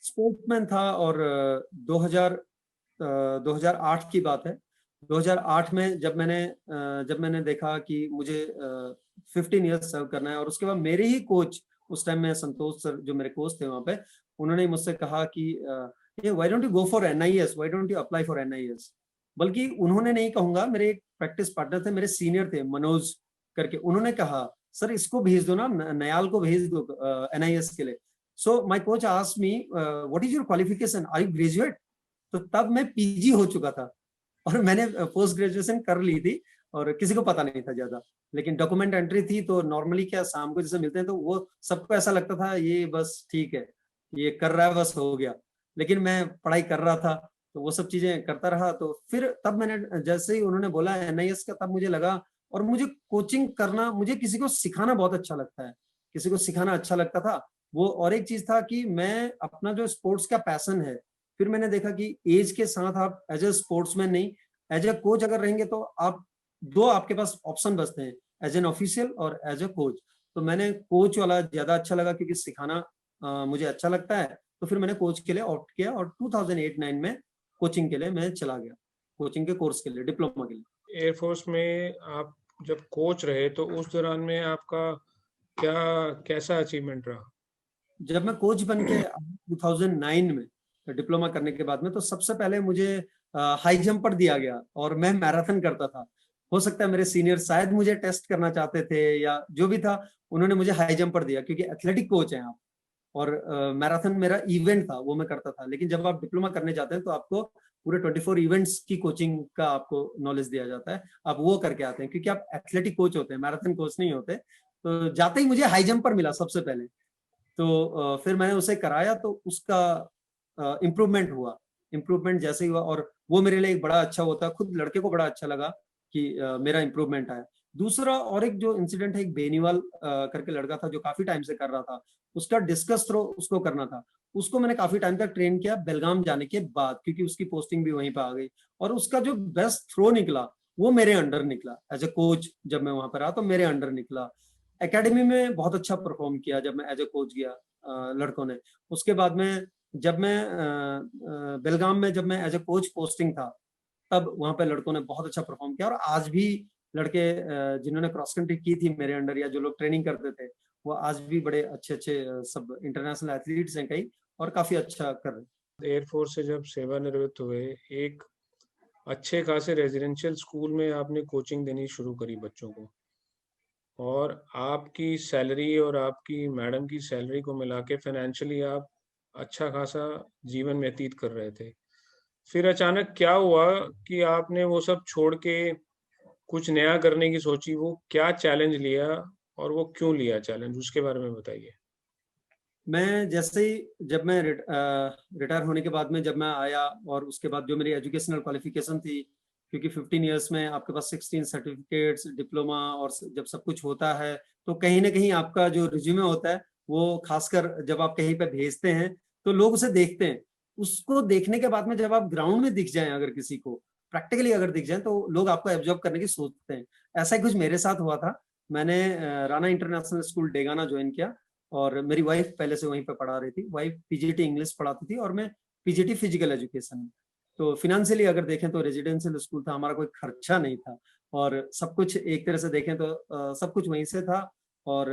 स्पोर्ट्समैन था, और 2008 की बात है। 2008 में जब मैंने देखा कि मुझे 15 ईयर्स सर्व करना है, और उसके बाद मेरे ही कोच उस टाइम में संतोष सर जो मेरे कोच थे वहां पे, उन्होंने मुझसे कहा कि ये why don't you go for NIS, why don't you apply for NIS. बल्कि उन्होंने नहीं कहूंगा, मेरे एक प्रैक्टिस पार्टनर थे, मेरे सीनियर थे मनोज करके, उन्होंने कहा सर इसको भेज दो ना, नयाल को भेज दो एनआईएस के लिए। So my coach asked me what is your qualification, are you graduate? तो तब मैं पीजी हो चुका था, और मैंने पोस्ट ग्रेजुएशन कर ली थी, और किसी को पता नहीं था ज्यादा। लेकिन डॉक्यूमेंट एंट्री थी, तो नॉर्मली क्या शाम को जैसे मिलते हैं तो वो सबको ऐसा लगता था ये बस ठीक है, ये कर रहा है बस हो गया। लेकिन मैं पढ़ाई कर रहा था, तो वो सब चीजें करता रहा। तो फिर तब मैंने, जैसे ही उन्होंने बोला एनआईएस का, तब मुझे लगा, और मुझे कोचिंग करना, मुझे किसी को सिखाना बहुत अच्छा लगता है, किसी को सिखाना अच्छा लगता था वो। और एक चीज था कि मैं अपना जो स्पोर्ट्स का पैशन है, फिर मैंने देखा कि एज के साथ आप एज ए स्पोर्ट्समैन नहीं, एज ए कोच अगर रहेंगे तो आप, दो आपके पास ऑप्शन बचते हैं, एज एन ऑफिशियल और एज ए कोच। तो मैंने कोच वाला ज्यादा अच्छा लगा, क्योंकि सिखाना मुझे अच्छा लगता है। तो फिर मैंने कोच के लिए ऑप्ट किया, और 2008-9 में कोचिंग के लिए मैं चला गया, कोचिंग के कोर्स के लिए, डिप्लोमा के लिए। एयरफोर्स में आप जब कोच रहे तो उस दौरान में आपका क्या कैसा अचीवमेंट रहा? जब मैं कोच बन के 2009 में डिप्लोमा करने के बाद में, तो सबसे पहले मुझे हाई जंपर दिया गया, और मैं मैराथन करता था। हो सकता है मेरे सीनियर शायद मुझे टेस्ट करना चाहते थे, या जो भी था, उन्होंने मुझे हाई जंपर दिया, क्योंकि एथलेटिक कोच हैं आप। और मैराथन मेरा इवेंट था, वो मैं करता था। लेकिन जब आप डिप्लोमा करने जाते हैं तो आपको पूरे 24 इवेंट्स की कोचिंग का आपको नॉलेज दिया जाता है, आप वो करके आते हैं, क्योंकि आप एथलेटिक कोच होते हैं, मैराथन कोच नहीं होते। तो जाते ही मुझे हाई जंपर मिला सबसे पहले। तो फिर मैंने उसे कराया, तो उसका इम्प्रूवमेंट हुआ। इम्प्रूवमेंट जैसे ही हुआ, और वो मेरे लिए एक बड़ा अच्छा होता, खुद लड़के को बड़ा अच्छा लगा कि मेरा इम्प्रूवमेंट आया। दूसरा और एक जो इंसिडेंट है, एक बेनीवाल करके लड़का था जो काफी टाइम से कर रहा था, उसका डिस्कस थ्रो उसको करना था। उसको मैंने काफी टाइम तक ट्रेन किया बेलगाम जाने के बाद, क्योंकि उसकी पोस्टिंग भी वहीं पर आ गई। और उसका जो बेस्ट थ्रो निकला वो मेरे अंडर निकला, एज ए कोच जब मैं वहां पर आया तो मेरे अंडर निकला। एकेडमी में बहुत अच्छा परफॉर्म किया जब मैं एज ए कोच गया लड़कों ने। उसके बाद में जब मैं बेलगाम में, जब मैं एज ए कोच पोस्टिंग था, तब वहां पे लड़कों ने बहुत अच्छा परफॉर्म किया। और आज भी लड़के जिन्होंने क्रॉस कंट्री की थी मेरे अंडर, या जो लोग ट्रेनिंग करते थे, वो आज भी बड़े अच्छे अच्छे सब इंटरनेशनल एथलीट्स हैं कई, और काफी अच्छा कर रहे हैं। एयरफोर्स से जब सेवानिवृत्त हुए, एक अच्छे खासे रेजिडेंशियल स्कूल में आपने कोचिंग देनी शुरू करी बच्चों को, और आपकी सैलरी और आपकी मैडम की सैलरी को मिला के फाइनेंशियली आप अच्छा खासा जीवन व्यतीत कर रहे थे। फिर अचानक क्या हुआ कि आपने वो सब छोड़ के कुछ नया करने की सोची, वो क्या चैलेंज लिया और वो क्यों लिया चैलेंज, उसके बारे में बताइए। मैं जैसे ही जब मैं रिटायर होने के बाद में जब मैं आया, और उसके बाद जो मेरी एजुकेशनल क्वालिफिकेशन थी, क्योंकि 15 इयर्स में आपके पास 16 सर्टिफिकेट्स, डिप्लोमा और जब सब कुछ होता है, तो कहीं ना कहीं आपका जो रिज्यूमे होता है, वो खासकर जब आप कहीं पे भेजते हैं तो लोग उसे देखते हैं। उसको देखने के बाद में जब आप ग्राउंड में दिख जाएं, अगर किसी को प्रैक्टिकली अगर दिख जाए, तो लोग आपको एब्जॉर्ब करने की सोचते हैं। ऐसा ही कुछ मेरे साथ हुआ था। मैंने Rana international school Degana join किया, और मेरी वाइफ पहले से वहीं पे पढ़ा रही थी। वाइफ पीजीटी इंग्लिश पढ़ाती थी और मैं पीजीटी फिजिकल एजुकेशन। तो फिनेंशियली अगर देखें तो रेजिडेंशियल स्कूल था, हमारा कोई खर्चा नहीं था, और सब कुछ एक तरह से देखें तो सब कुछ वहीं से था। और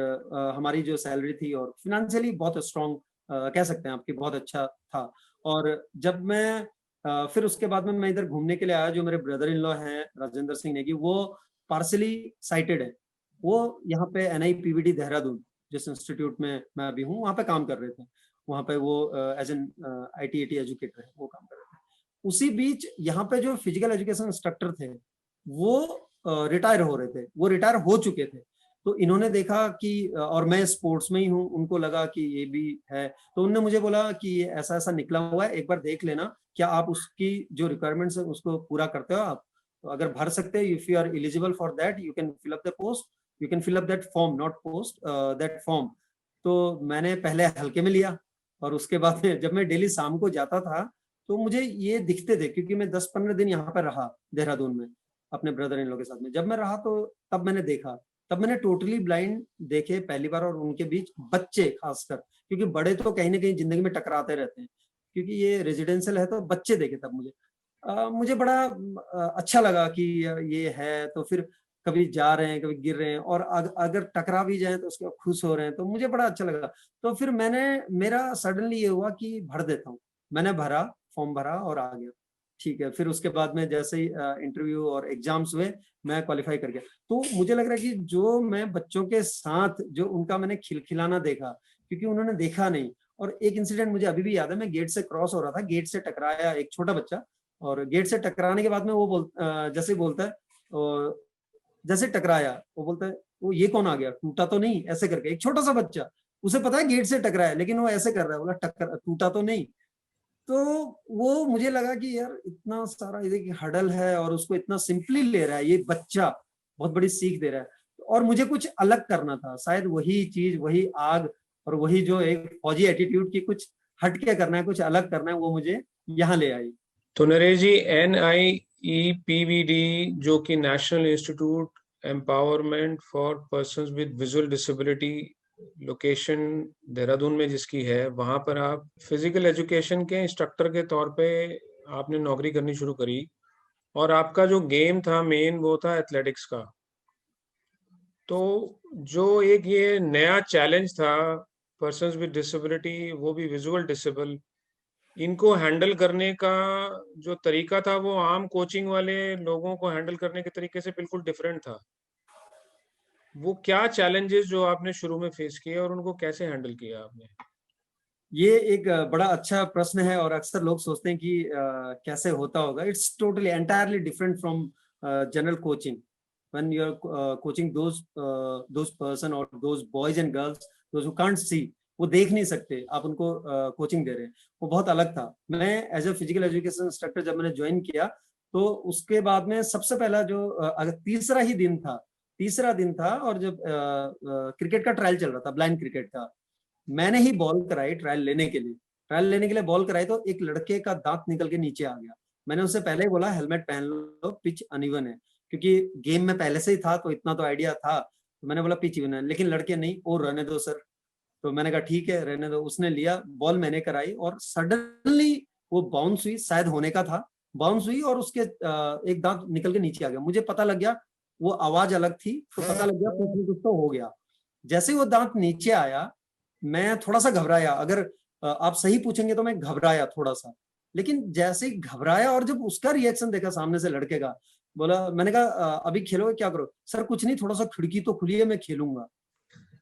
हमारी जो सैलरी थी और फिनेंशियली बहुत स्ट्रॉन्ग कह सकते हैं आपकी, बहुत अच्छा था। और जब मैं फिर उसके बाद में मैं इधर घूमने के लिए आया, जो मेरे ब्रदर इन लॉ हैं राजेंद्र सिंह नेगी, वो पार्सली साइटेड है। वो यहाँ पे एनआई पीवीडी देहरादून, जिस इंस्टीट्यूट में मैं अभी हूँ, वहाँ पे काम कर रहे थे। वहाँ पे वो एज एन आईटी एजुकेटर है, वो काम कर रहे थे। उसी बीच यहाँ पे जो फिजिकल एजुकेशन इंस्ट्रक्टर थे, वो रिटायर हो रहे थे, वो रिटायर हो चुके थे। तो इन्होंने देखा कि और मैं स्पोर्ट्स में ही हूँ, उनको लगा कि ये भी है, तो उन्होंने मुझे बोला कि ऐसा ऐसा निकला हुआ है, एक बार देख लेना, क्या आप उसकी जो रिक्वायरमेंट्स है उसको पूरा करते हो आप? तो अगर भर सकते हैं, if you are eligible for that, you can fill up the post, you can fill up that form, not post, that form. तो मैंने पहले हल्के में लिया, और उसके बाद में जब मैं डेली शाम को जाता था, तो मुझे ये दिखते थे, क्योंकि मैं 10-15 दिन यहाँ पर रहा देहरादून में अपने ब्रदर इन लॉ के साथ में। जब मैं रहा तो तब मैंने देखा, तब मैंने टोटली ब्लाइंड देखे पहली बार, और उनके बीच बच्चे खासकर, क्योंकि बड़े तो कहीं ना कहीं जिंदगी में टकराते रहते हैं, क्योंकि ये रेजिडेंशियल है, तो बच्चे देखे तब मुझे। मुझे बड़ा अच्छा लगा कि ये है। तो फिर कभी जा रहे हैं, कभी गिर रहे हैं, और अगर टकरा भी जाए तो उसके बाद खुश हो रहे हैं, तो मुझे बड़ा अच्छा लगा। तो फिर मेरा सडनली ये हुआ कि भर देता हूँ। मैंने भरा, फॉर्म भरा और आ गया। ठीक है, फिर उसके बाद में जैसे ही इंटरव्यू और एग्जाम्स हुए, मैं क्वालिफाई कर गया। तो मुझे लग रहा है कि जो मैं बच्चों के साथ जो उनका मैंने खिलखिलाना देखा, क्योंकि उन्होंने देखा नहीं। और एक इंसिडेंट मुझे अभी भी याद है, मैं गेट से क्रॉस हो रहा था, गेट से टकराया एक छोटा बच्चा, और गेट से टकराने के बाद में वो जैसे बोलता है, जैसे टकराया, वो बोलता है, वो ये कौन आ गया, टूटा तो नहीं, ऐसे करके। एक छोटा सा बच्चा, उसे पता है गेट से टकराया, लेकिन वो ऐसे कर रहा है, बोला टक्कर टूटा तो नहीं। तो वो मुझे लगा कि यार इतना सारा ये हडल है, और उसको इतना सिंपली ले रहा है ये बच्चा, बहुत बड़ी सीख दे रहा है। और मुझे कुछ अलग करना था, शायद वही चीज, वही आग, और वही जो एक फौजी एटीट्यूड की कुछ हटके करना है, कुछ अलग करना है, वो मुझे यहाँ ले आई। तो नरेश जी, NIEPVD, जो कि national institute empowerment for persons with visual disability, location Dehradun में जिसकी है, वहां पर आप फिजिकल एजुकेशन के इंस्ट्रक्टर के तौर पे आपने नौकरी करनी शुरू करी, और आपका जो गेम था मेन, वो था एथलेटिक्स का। तो जो एक ये नया चैलेंज था, पर्संस विद डिसेबिलिटी, वो भी विजुअल डिसेबल, इनको हैंडल करने का जो तरीका था, वो आम कोचिंग वाले लोगों को हैंडल करने के तरीके से बिल्कुल डिफरेंट था। वो क्या चैलेंजेस जो आपने शुरू में फेस किए और उनको कैसे हैंडल किया आपने? ये एक बड़ा अच्छा प्रश्न है, और अक्सर लोग सोचते हैं कि कैसे होता होगा। It's totally entirely different from general coaching. When you are coaching those person और those boys and girls, those who can't see, वो देख नहीं सकते, आप उनको कोचिंग दे रहे हैं, वो बहुत अलग था। मैं as a physical education instructor जब मैंने ज्वाइन किया, तो उसके बाद में सबसे पहला जो अगर तीसरा दिन था, और जब क्रिकेट का ट्रायल चल रहा था, ब्लाइंड क्रिकेट का, मैंने ही बॉल कराई ट्रायल लेने के लिए बॉल कराई, तो एक लड़के का दांत निकल के नीचे आ गया। मैंने उससे पहले ही बोला हेलमेट पहन लो, पिच अनइवन है, क्योंकि गेम में पहले से ही था, तो इतना तो आइडिया था। तो मैंने बोला पिच इवन है, लेकिन लड़के नहीं, और रहने दो सर। तो मैंने कहा ठीक है, रहने दो। उसने लिया बॉल, मैंने कराई, और सडनली वो बाउंस हुई, शायद होने का था, बाउंस हुई, और उसके एक दांत निकल के नीचे आ गया। मुझे पता लग गया, वो आवाज अलग थी, तो पता लग गया कुछ तो हो गया। जैसे ही वो दांत नीचे आया, मैं थोड़ा सा घबराया। अगर आप सही पूछेंगे तो मैं घबराया थोड़ा सा, लेकिन जैसे ही घबराया और जब उसका रिएक्शन देखा सामने से लड़के का, बोला, मैंने कहा अभी खेलोगे, क्या करो सर? कुछ नहीं, थोड़ा सा खिड़की तो खुली है, मैं खेलूंगा।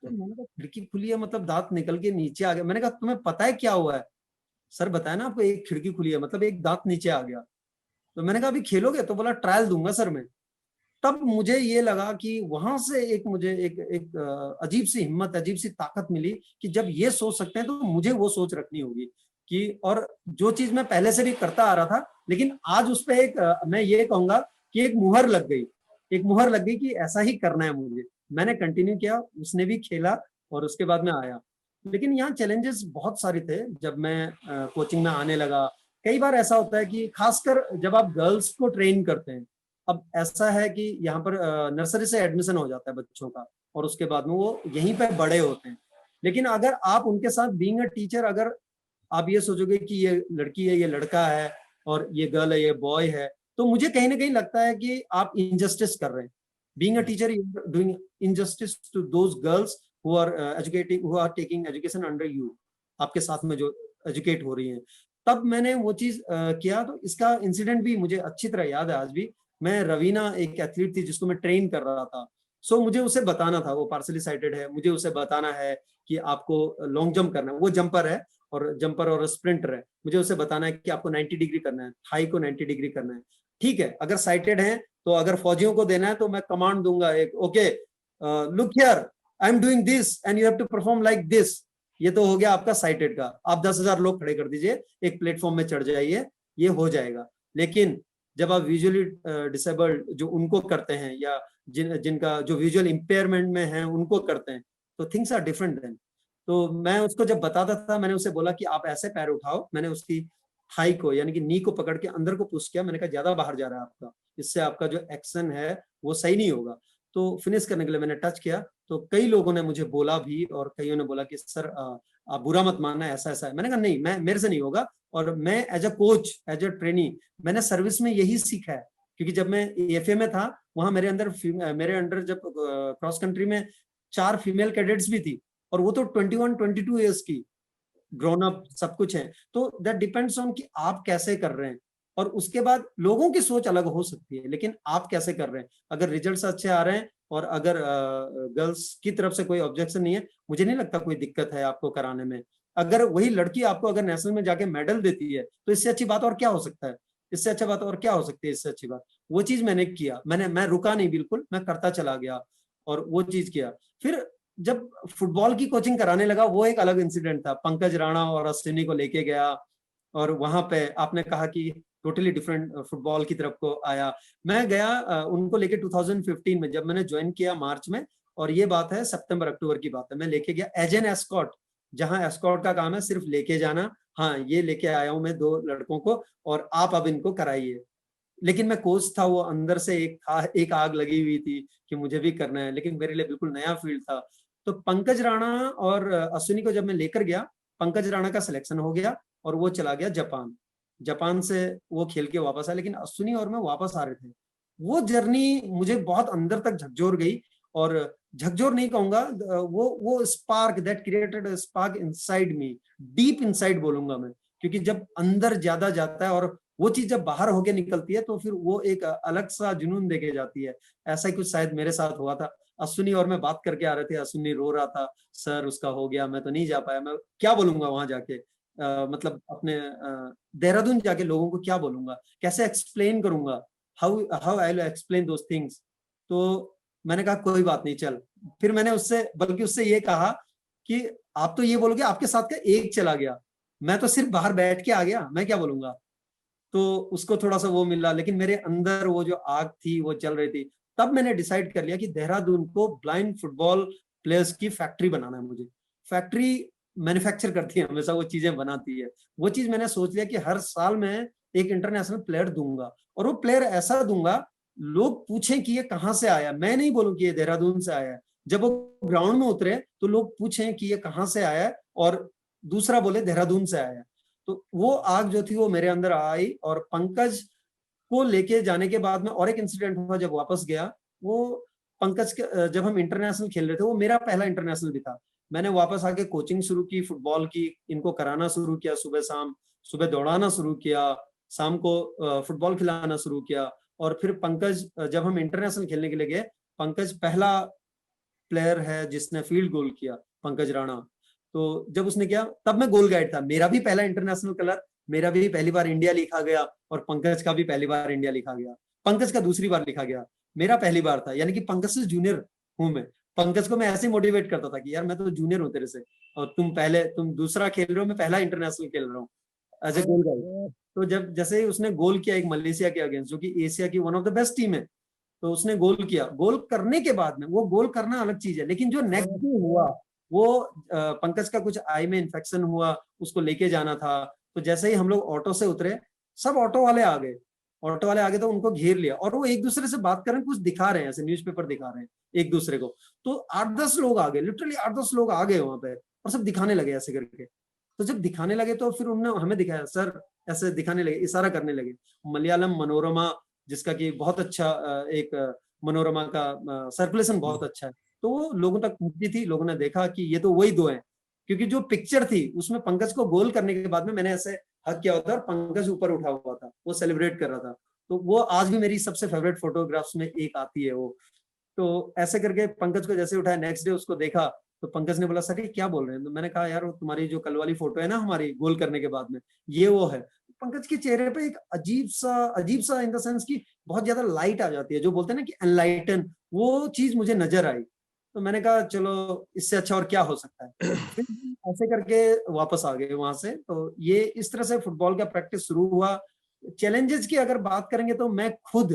तो मैंने कहा खिड़की खुली है मतलब दांत निकल के नीचे आ गया? मैंने कहा तुम्हें पता है क्या हुआ है? सर बताया ना आपको, एक खिड़की खुली है मतलब एक दांत नीचे आ गया। तो मैंने कहा अभी खेलोगे? तो बोला ट्रायल दूंगा सर मैं। तब मुझे ये लगा कि वहां से एक मुझे एक अजीब सी हिम्मत, अजीब सी ताकत मिली कि जब ये सोच सकते हैं तो मुझे वो सोच रखनी होगी कि, और जो चीज मैं पहले से भी करता आ रहा था, लेकिन आज उस पर एक मैं ये कहूंगा कि एक मुहर लग गई, एक मुहर लग गई कि ऐसा ही करना है मुझे। मैंने कंटिन्यू किया, उसने भी खेला और उसके बाद में आया। लेकिन यहाँ चैलेंजेस बहुत सारे थे जब मैं कोचिंग में आने लगा। कई बार ऐसा होता है कि खासकर जब आप गर्ल्स को ट्रेन करते हैं, अब ऐसा है कि यहाँ पर नर्सरी से एडमिशन हो जाता है बच्चों का, और उसके बाद में वो यहीं पे बड़े होते हैं। लेकिन अगर आप उनके साथ बीइंग अ टीचर, अगर आप ये सोचोगे कि ये लड़की है, ये लड़का है, और ये गर्ल है, ये बॉय है, तो मुझे कहीं ना कहीं लगता है कि आप इनजस्टिस कर रहे हैं। Being a teacher, you are doing injustice to those girls who are educating, who are taking education under you, आपके साथ में जो एजुकेट हो रही हैं। तब मैंने वो चीज किया। तो इसका इंसिडेंट भी मुझे अच्छी तरह याद है आज भी। मैं, रवीना एक एथलीट थी जिसको मैं ट्रेन कर रहा था, सो मुझे उसे बताना था, वो पार्सली साइटेड है, मुझे उसे बताना है कि आपको लॉन्ग जंप करना है, वो जंपर है और स्प्रिंटर है, मुझे उसे बताना है कि आपको 90 डिग्री करना है, थाई को 90 डिग्री करना है। ठीक है, अगर साइटेड है तो अगर फौजियों को देना है तो मैं कमांड दूंगा एक, okay look here, I am doing this and you have to perform like this. ये तो हो गया आपका साइटेड का, आप 10,000 लोग खड़े कर दीजिए, एक प्लेटफॉर्म में चढ़ जाइए, ये हो जाएगा। लेकिन जब आप विजुअली डिसेबल्ड जो उनको करते हैं, या जिनका जो विजुअल इंपेयरमेंट में है उनको करते हैं, तो थिंग्स आर डिफरेंट देन। तो मैं उसको जब बताता था, मैंने उसे बोला कि आप ऐसे पैर उठाओ, मैंने उसकी थाई को यानी कि नी को पकड़ के अंदर को पुश किया, मैंने कहा ज्यादा बाहर जा रहा है आपका, इससे आपका जो एक्शन है वो सही नहीं होगा। तो फिनिश करने के लिए मैंने टच किया, तो कई लोगों ने मुझे बोला भी, और कईयों ने बोला कि सर आप बुरा मत मानना, ऐसा ऐसा है। मैंने कहा नहीं, मैं, मेरे से नहीं होगा। और मैं as a coach, as a trainee, मैंने सर्विस में यही सीखा है। क्योंकि जब मैं एएफए में था, वहां मेरे अंडर जब क्रॉस कंट्री में 4 फीमेल कैडेट्स भी थी, और वो तो 21-22 ईयर्स की, ग्रोन अप सब कुछ है। तो दैट डिपेंड्स ऑन कि आप कैसे कर रहे हैं। और उसके बाद लोगों की सोच अलग हो सकती है, लेकिन आप कैसे कर रहे हैं। अगर रिजल्ट्स अच्छे आ रहे हैं, और अगर गर्ल्स की तरफ से कोई ऑब्जेक्शन नहीं है, मुझे नहीं लगता कोई दिक्कत है आपको कराने में। अगर वही लड़की आपको अगर नेशनल में जाके मेडल देती है, तो इससे अच्छी बात और क्या हो सकता है, इससे अच्छा बात और क्या हो सकती है, इससे अच्छी बात। वो चीज मैंने किया, मैं रुका नहीं, बिल्कुल मैं करता चला गया, और वो चीज किया। फिर जब फुटबॉल की कोचिंग कराने लगा, वो एक अलग इंसिडेंट था। पंकज राणा और अश्विनी को लेके गया, और वहां पे आपने कहा कि टोटली डिफरेंट फुटबॉल की तरफ को आया। मैं गया उनको लेके 2015 में, जब मैंने ज्वाइन किया मार्च में, और ये बात है सितंबर अक्टूबर की बात है, मैं लेके गया एज एन एस्कॉट, जहां एस्कॉट का काम है सिर्फ लेके जाना। हाँ, ये लेके आया हूं मैं 2 लड़कों को, और आप अब इनको कराइए। लेकिन मैं कोच था, वो अंदर से एक आग लगी हुई थी कि मुझे भी करना है, लेकिन मेरे लिए बिल्कुल नया फील्ड था। तो पंकज राणा और अश्विनी को जब मैं लेकर गया, पंकज राणा का सिलेक्शन हो गया, और वो चला गया जापान। जापान से वो खेल के वापस आया, लेकिन अश्विनी और मैं वापस आ रहे थे। वो जर्नी मुझे बहुत अंदर तक झकझोर गई, और झकझोर नहीं कहूंगा, वो spark that created spark inside me, deep inside बोलूंगा मैं। क्योंकि जब अंदर ज्यादा जाता है, और वो चीज जब बाहर होके निकलती है, तो फिर वो एक अलग सा जुनून देके जाती है। ऐसा ही कुछ शायद मेरे साथ हुआ था। अश्विनी और मैं बात करके आ रहे थे, अश्विनी रो रहा था, सर उसका हो गया, मैं तो नहीं जा पाया, मैं क्या बोलूंगा वहां जाके, मतलब अपने देहरादून जाके लोगों को क्या बोलूंगा, कैसे एक्सप्लेन करूंगा, how how I will explain those things. तो मैंने कहा कोई बात नहीं, चल। फिर मैंने उससे, बल्कि उससे ये कहा कि आप तो ये बोलोगे आपके साथ का एक चला गया, मैं तो सिर्फ बाहर बैठ के आ गया, मैं क्या बोलूंगा। तो उसको थोड़ा सा वो मिला, लेकिन मेरे अंदर वो जो आग थी वो चल रही थी। तब मैंने डिसाइड कर लिया कि देहरादून को ब्लाइंड फुटबॉल प्लेयर्स की फैक्ट्री बनाना है मुझे। फैक्ट्री मैन्युफैक्चर करती है हमेशा, वो चीजें बनाती है। वो चीज मैंने सोच लिया कि हर साल मैं एक इंटरनेशनल प्लेयर दूंगा, और वो प्लेयर ऐसा दूंगा लोग पूछें कि ये कहाँ से आया। मैं नहीं बोलूं कि ये देहरादून से आया है, जब वो ग्राउंड में उतरे तो लोग पूछें कि ये कहाँ से आया है, और दूसरा बोले देहरादून से आया है। तो वो आग जो थी वो मेरे अंदर आई। और पंकज को लेके जाने के बाद में और एक इंसिडेंट हुआ, जब वापस गया, वो पंकज के जब हम इंटरनेशनल खेल रहे थे, वो मेरा पहला इंटरनेशनल भी था। मैंने वापस आके कोचिंग शुरू की फुटबॉल की, इनको कराना शुरू किया, सुबह शाम, सुबह दौड़ाना शुरू किया, शाम को फुटबॉल खिलाना शुरू किया। और फिर पंकज, जब हम इंटरनेशनल खेलने के लिए गए, पंकज पहला प्लेयर है जिसने फील्ड गोल किया, पंकज राणा। तो जब उसने किया, तब मैं गोल गाइड था, मेरा भी पहला इंटरनेशनल कलर, मेरा भी पहली बार इंडिया लिखा गया, और पंकज का भी पहली बार इंडिया लिखा गया, पंकज का दूसरी बार लिखा गया। मेरा पहली बार था, यानी कि पंकज से जूनियर हूं मैं। पंकज को मैं ऐसे मोटिवेट करता था कि यार मैं तो जूनियर हूँ तेरे से, और तुम दूसरा खेल रहे हो, मैं पहला इंटरनेशनल खेल रहा हूँ एज ए गोल गाइड। तो जब जैसे ही उसने गोल किया एक मलेशिया के अगेंस्ट, जो कि एशिया की one of the best team है, तो उसने गोल किया। गोल करने के बाद में, वो गोल करना अलग चीज है, लेकिन जो नेक्स्ट डे हुआ वो पंकज का कुछ आई में इन्फेक्शन हुआ, उसको लेके जाना था। तो जैसे ही हम लोग ऑटो से उतरे, सब ऑटो वाले आ गए। ऑटो वाले आ गए तो उनको घेर लिया, और वो एक दूसरे से बात कर रहे हैं, कुछ दिखा रहे हैं, ऐसे न्यूज़पेपर दिखा रहे हैं एक दूसरे को। तो 8-10 लोग आ गए, लिटरली 8-10 लोग आ गए वहां पे, और सब दिखाने लगे ऐसे करके। तो जब दिखाने लगे तो फिर उन्होंने हमें दिखाया, सर ऐसे दिखाने लगे, इशारा करने लगे। मलयालम मनोरमा, जिसका कि बहुत अच्छा एक मनोरमा का सर्कुलेशन बहुत अच्छा है, तो वो लोगों तक पहुंची थी। लोगों ने देखा कि ये तो वही दो हैं, क्योंकि जो पिक्चर थी उसमें पंकज को गोल करने के बाद में मैंने ऐसे हक किया हुआ था, और पंकज ऊपर उठा हुआ था, वो सेलिब्रेट कर रहा था। तो वो आज भी मेरी सबसे फेवरेट फोटोग्राफ्स में एक आती है वो। तो ऐसे करके पंकज को जैसे उठाया, नेक्स्ट डे उसको देखा, तो पंकज ने बोला सर ये क्या बोल रहे हैं? तो मैंने कहा यार वो तुम्हारी जो कल वाली फोटो है ना हमारी गोल करने के बाद में, ये वो है। पंकज के चेहरे पे एक अजीब सा इन द सेंस की बहुत ज्यादा लाइट आ जाती है, जो बोलते हैं ना कि एनलाइटन, वो चीज मुझे नजर आई। तो मैंने कहा चलो इससे अच्छा और क्या हो सकता है। फिर ऐसे करके वापस आ गए वहां से। तो ये इस तरह से फुटबॉल का प्रैक्टिस शुरू हुआ। चैलेंजेस की अगर बात करेंगे तो मैं खुद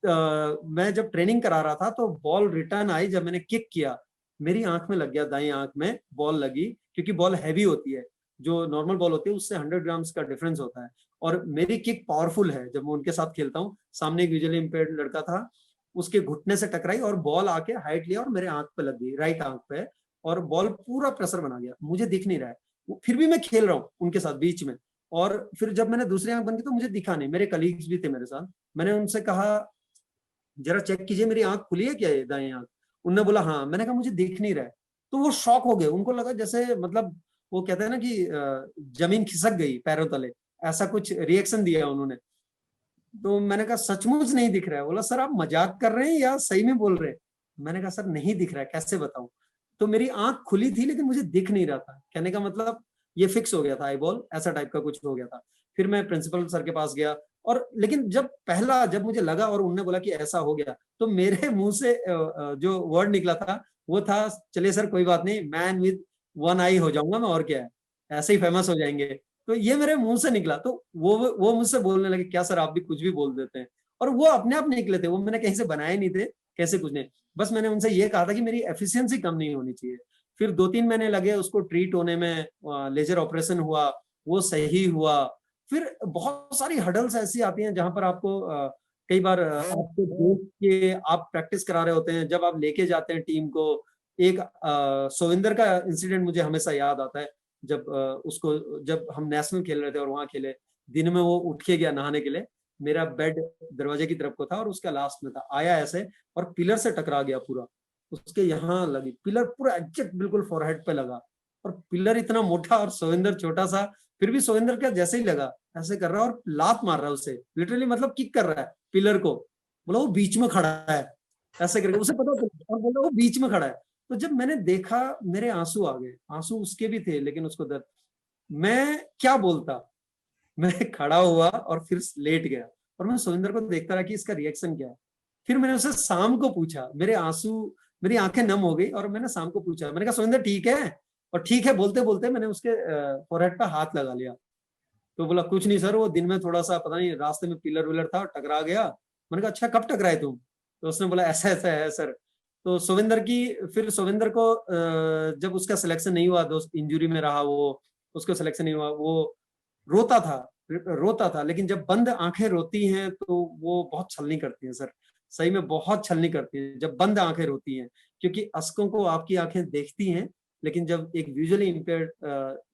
मैं जब ट्रेनिंग करा रहा था, तो बॉल रिटर्न आई, जब मैंने किक किया, मेरी आंख में लग गया, दाई आंख में बॉल लगी, क्योंकि बॉल हैवी होती है, जो नॉर्मल बॉल होती है उससे 100 ग्राम्स का डिफरेंस होता है। और मेरी किक पावरफुल है, जब मैं उनके साथ खेलता हूँ। सामने एक विजुअली इम्पेयर्ड लड़का था, उसके घुटने से टकराई और बॉल आके हाइट लिया और मेरे आंख पे लग गई, राइट आंख पे, और बॉल पूरा प्रेशर बना गया, मुझे दिख नहीं रहा है। फिर भी मैं खेल रहा हूँ उनके साथ बीच में। और फिर जब मैंने दूसरी आंख बंद की तो मुझे दिखा नहीं, मेरे कलीग्स भी थे मेरे साथ। मैंने उनसे कहा जरा चेक कीजिए मेरी आंख खुली है क्या, ये दाएं आंख? उनने बोला हाँ। मैंने कहा मुझे दिख नहीं रहा है। तो वो शॉक हो गए, उनको लगा जैसे मतलब वो कहते हैं ना कि जमीन खिसक गई पैरों तले, ऐसा कुछ रिएक्शन दिया उन्होंने। तो मैंने कहा सचमुच नहीं दिख रहा है? बोला सर आप मजाक कर रहे हैं या सही में बोल रहे हैं? मैंने कहा सर नहीं दिख रहा है, कैसे बताऊं? तो मेरी आंख खुली थी लेकिन मुझे दिख नहीं रहा था। कहने का मतलब ये फिक्स हो गया था, आई बॉल ऐसा टाइप का कुछ हो गया था। फिर मैं प्रिंसिपल सर के पास गया, और लेकिन जब मुझे लगा और उन्होंने बोला कि ऐसा हो गया, तो मेरे मुंह से जो वर्ड निकला था वो था, चलिए सर कोई बात नहीं, मैन विद वन आई हो जाऊंगा मैं, और क्या है, ऐसे ही फेमस हो जाएंगे। तो ये मेरे मुंह से निकला। तो वो मुझसे बोलने लगे क्या सर आप भी कुछ भी बोल देते हैं। और वो अपने आप निकले थे, वो मैंने कहीं से बनाए नहीं थे, कैसे कुछ नहीं। बस मैंने उनसे ये कहा था कि मेरी एफिशिएंसी कम नहीं होनी चाहिए। फिर 2-3 महीने लगे उसको ट्रीट होने में, लेजर ऑपरेशन हुआ, वो सही हुआ। फिर बहुत सारी हडल्स ऐसी आती हैं जहां पर आपको कई बार आपको देख के आप प्रैक्टिस करा रहे होते हैं, जब आप लेके जाते हैं टीम को। एक सोविंदर का इंसिडेंट मुझे हमेशा याद आता है, जब हम नेशनल खेल रहे थे और वहां खेले, दिन में वो उठ के गया नहाने के लिए, मेरा बेड दरवाजे की तरफ को था और उसका लास्ट में था, आया ऐसे और पिलर से टकरा गया पूरा, उसके यहाँ लगी पिलर, पूरा एग्जैक्ट बिल्कुल फोरहेड पे लगा। और पिलर इतना मोटा और सोविंदर छोटा सा, फिर भी सोविंदर का जैसे ही लगा ऐसे कर रहा है और लात मार रहा है उसे, लिटरली मतलब किक कर रहा है पिलर को। बोला वो बीच में खड़ा है, ऐसे करके उसे पता चला, और बोला वो बीच में खड़ा है। तो जब मैंने देखा मेरे आंसू आ गए, आंसू उसके भी थे लेकिन उसको दर्द। मैं क्या बोलता, मैं खड़ा हुआ और फिर लेट गया, और मैं सुरेंद्र को देखता रहा कि इसका रिएक्शन क्या है। फिर मैंने उसे शाम को पूछा, मेरी आंखें नम हो गई, और मैंने शाम को पूछा, मैंने कहा सुरेंद्र ठीक है? और ठीक है बोलते बोलते मैंने उसके फोरहेड पे हाथ लगा लिया। तो बोला कुछ नहीं सर, वो दिन में थोड़ा सा पता नहीं रास्ते में पिलर विलर था, टकरा गया। मैंने कहा अच्छा कब टकराए तुम? तो उसने बोला ऐसा ऐसा है सर। तो फिर सोविंदर को जब उसका सिलेक्शन नहीं हुआ, दोस्त इंजरी में रहा वो, उसको सिलेक्शन नहीं हुआ, वो रोता था, रोता था। लेकिन जब बंद आंखें रोती हैं तो वो बहुत छलनी करती हैं सर, सही में बहुत छलनी करती हैं जब बंद आंखें रोती हैं, क्योंकि अश्कों को आपकी आंखें देखती हैं। लेकिन जब एक विजुअली इम्पेयर्ड,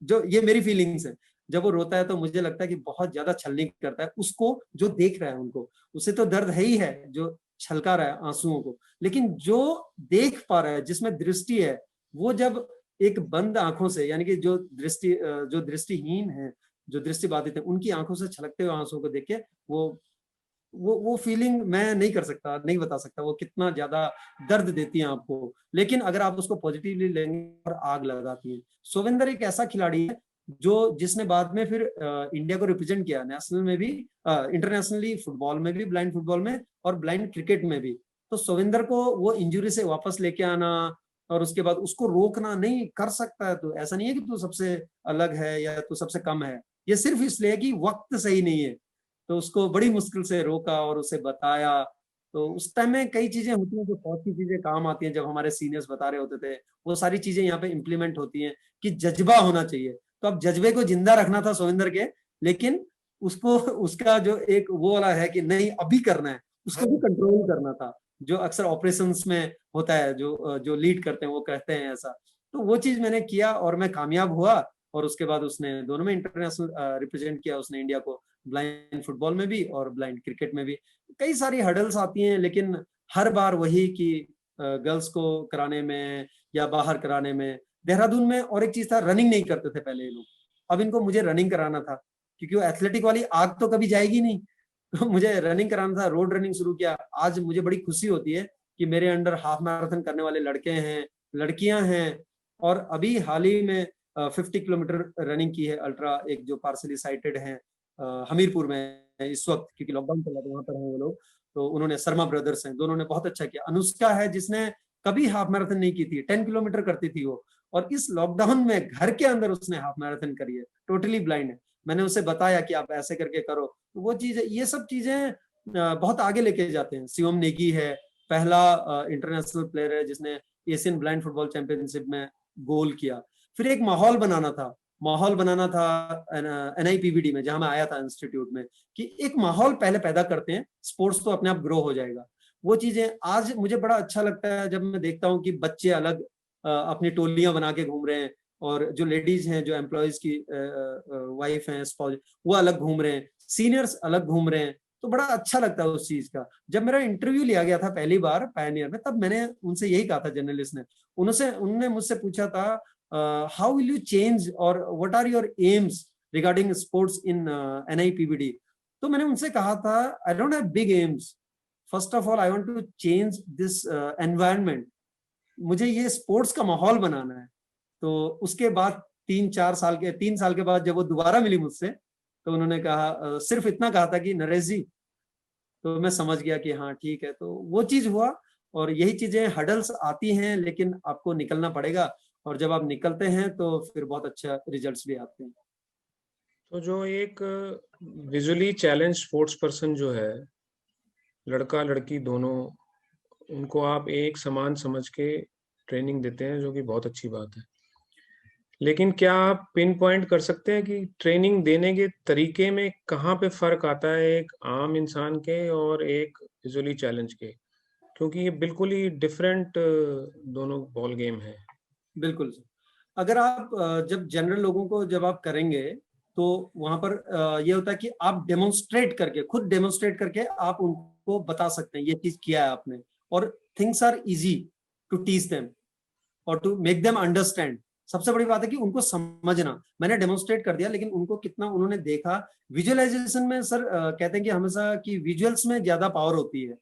जो ये मेरी फीलिंग्स है, जब वो रोता है तो मुझे लगता है कि बहुत ज्यादा छलनी करता है उसको, जो देख रहा है उनको, उसे तो दर्द है ही है जो छलका रहा है आंसुओं को, लेकिन जो देख पा रहा है, जिसमें दृष्टि है, वो जब एक बंद आंखों से, यानी कि जो दृष्टिहीन है, जो दृष्टि बाधित है, उनकी आंखों से छलकते हुए आंसुओं को देख के वो फीलिंग मैं नहीं कर सकता, नहीं बता सकता वो कितना ज्यादा दर्द देती है आपको। लेकिन अगर आप उसको पॉजिटिवली लेंगे और आग लगाती है। सोविंदर एक ऐसा खिलाड़ी है जो जिसने बाद में फिर इंडिया को रिप्रेजेंट किया नेशनल में भी, इंटरनेशनली फुटबॉल में भी, ब्लाइंड फुटबॉल में और ब्लाइंड क्रिकेट में भी। तो सोविंदर को वो इंजरी से वापस लेके आना और उसके बाद उसको रोकना, नहीं कर सकता है तो ऐसा नहीं है कि तू सबसे अलग है या तू सबसे कम है, ये सिर्फ इसलिए कि वक्त सही नहीं है। तो उसको बड़ी मुश्किल से रोका और उसे बताया। तो उस टाइम में कई चीजें होती हैं जो बहुत सी चीजें काम आती हैं, जब हमारे सीनियर्स बता रहे होते थे वो सारी चीजें यहाँ पे इम्प्लीमेंट होती हैं कि जज्बा होना चाहिए। तो अब जज्बे को जिंदा रखना था सोविंदर के, लेकिन उसको उसका जो एक वो वाला है कि नहीं अभी करना है, उसको भी कंट्रोल करना था, जो अक्सर ऑपरेशंस में होता है, जो जो लीड करते हैं वो कहते हैं ऐसा। तो वो चीज मैंने किया और मैं कामयाब हुआ। और उसके बाद उसने दोनों में इंटरनेशनल रिप्रेजेंट किया उसने इंडिया को, ब्लाइंड फुटबॉल में भी और ब्लाइंड क्रिकेट में भी। कई सारी हर्डल्स आती हैं, लेकिन हर बार वही कि गर्ल्स को कराने में या बाहर कराने में। देहरादून में और एक चीज था, रनिंग नहीं करते थे पहले ये लोग, अब इनको मुझे रनिंग कराना था क्योंकि वो एथलेटिक वाली आग तो कभी जाएगी नहीं। तो मुझे रनिंग कराना था, रोड रनिंग शुरू किया। आज मुझे बड़ी खुशी होती है कि मेरे अंडर हाफ मैराथन करने वाले लड़के हैं, लड़कियां हैं। और अभी हाल ही में 50 किलोमीटर रनिंग की है अल्ट्रा, एक जो पार्सली साइटेड है हमीरपुर में इस वक्त, क्योंकि लॉकडाउन चला था वहां पर हैं वो लोग। तो उन्होंने, शर्मा ब्रदर्स हैं, दोनों ने बहुत अच्छा किया। अनुष्का है जिसने कभी हाफ मैराथन नहीं की थी, 10 किलोमीटर करती थी वो, और इस लॉकडाउन में घर के अंदर उसने हाफ मैराथन करी है, टोटली ब्लाइंड है। मैंने उसे बताया कि आप ऐसे करके करो। तो वो चीज, ये सब चीजें बहुत आगे लेके जाते हैं। शिवम नेगी है, पहला इंटरनेशनल प्लेयर है जिसने एशियन ब्लाइंड फुटबॉल चैंपियनशिप में गोल किया। फिर एक माहौल बनाना था, माहौल बनाना था NIPVD में जहां मैं आया था इंस्टीट्यूट में, कि एक माहौल पहले पैदा करते हैं, स्पोर्ट्स तो अपने आप ग्रो हो जाएगा। वो चीजें आज मुझे बड़ा अच्छा लगता है जब मैं देखता हूँ कि बच्चे अलग अपनी टोलियां बना के घूम रहे हैं, और जो लेडीज हैं, जो एम्प्लॉयज की वाइफ हैं, स्पाउस, वो अलग घूम रहे हैं, सीनियर्स अलग घूम रहे हैं। तो बड़ा अच्छा लगता है उस चीज का। जब मेरा इंटरव्यू लिया गया था पहली बार पायनियर में, तब मैंने उनसे यही कहा था, जर्नलिस्ट ने, उन्होंने मुझसे पूछा था हाउ विल यू चेंज और what are your aims regarding sports in NIPVD। तो मैंने उनसे कहा था, I don't have big aims, first of all I want to change this environment, मुझे ये स्पोर्ट्स का माहौल बनाना है। तो उसके बाद 3 साल के बाद जब वो दोबारा मिली मुझसे, तो उन्होंने कहा, सिर्फ इतना कहा था कि नरेश जी, तो मैं समझ गया कि हाँ ठीक है। तो वो चीज हुआ। और यही चीजें, हडल्स आती हैं लेकिन आपको निकलना पड़ेगा, और जब आप निकलते हैं तो फिर बहुत अच्छा रिजल्ट्स भी आते हैं। तो जो एक विजुअली चैलेंज स्पोर्ट्स पर्सन जो है, लड़का लड़की दोनों, उनको आप एक समान समझ के ट्रेनिंग देते हैं, जो कि बहुत अच्छी बात है। लेकिन क्या आप पिन पॉइंट कर सकते हैं कि ट्रेनिंग देने के तरीके में कहाँ पे फर्क आता है एक आम इंसान के और एक विजुअली चैलेंज के? क्योंकि ये बिल्कुल ही डिफरेंट दोनों बॉल गेम है। बिल्कुल। अगर आप जब जनरल लोगों को जब आप करेंगे, तो वहां पर ये होता है कि आप डेमोन्स्ट्रेट करके, खुद डेमोन्स्ट्रेट करके आप उनको बता सकते हैं ये चीज किया है आपने। और things are easy to teach them और टू मेक देम अंडरस्टैंड। सबसे बड़ी बात है कि उनको समझना। मैंने डेमोन्स्ट्रेट कर दिया, लेकिन उनको कितना उन्होंने देखा। विजुअलाइजेशन में सर कहते हैं कि हमेशा कि विजुअल्स में ज्यादा पावर होती है।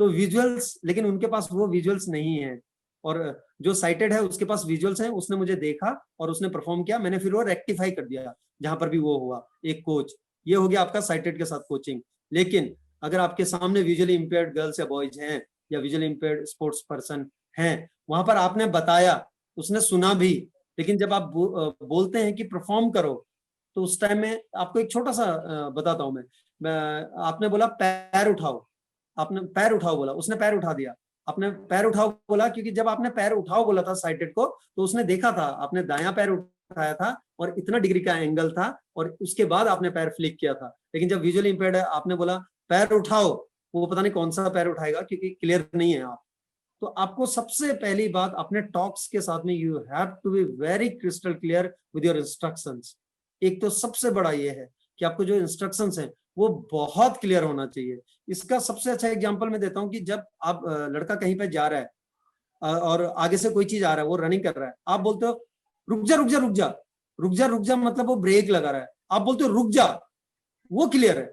तो विजुअल्स, लेकिन उनके पास वो विजुअल्स नहीं है। और जो साइटेड है उसके पास विजुअल्स हैं, उसने मुझे देखा और उसने परफॉर्म किया, मैंने फिर वो रेक्टिफाई कर दिया जहां पर भी वो हुआ। एक कोच, ये हो गया आपका साइटेड के साथ कोचिंग। लेकिन अगर आपके सामने विजुअली इंपेयर्ड गर्ल्स या बॉयज हैं, या विजुअली इंपेयर्ड स्पोर्ट्स पर्सन हैं, वहां पर आपने बताया, उसने सुना भी, लेकिन जब आप बोलते हैं कि परफॉर्म करो, तो उस टाइम में आपको एक छोटा सा बताता हूं मैं आपने बोला पैर उठाओ, आपने पैर उठाओ बोला, उसने पैर उठा दिया। आपने पैर उठाओ बोला, क्योंकि जब आपने पैर उठाओ बोला था साइटेड को, तो उसने देखा था आपने दायां पैर उठाया था और इतना डिग्री का एंगल था, और उसके बाद आपने पैर फ्लिक किया था। लेकिन जब विजुअली इंपेयर्ड है, आपने बोला पैर उठाओ, वो पता नहीं कौन सा पैर उठाएगा क्योंकि क्लियर नहीं है आप। तो आपको सबसे पहली बात अपने टॉक्स के साथ में, you have to be very crystal clear with your instructions. एक तो सबसे बड़ा ये है कि आपको जो इंस्ट्रक्शंस हैं वो बहुत क्लियर होना चाहिए। इसका सबसे अच्छा एग्जांपल मैं देता हूं कि जब आप लड़का कहीं पे जा रहा है और आगे से कोई चीज आ रहा है, वो रनिंग कर रहा है, आप बोलते हो रुक जा रुक जा रुक जा, रुक जा रुक जा मतलब वो ब्रेक लगा रहा है, आप बोलते हो रुक जा, वो क्लियर है।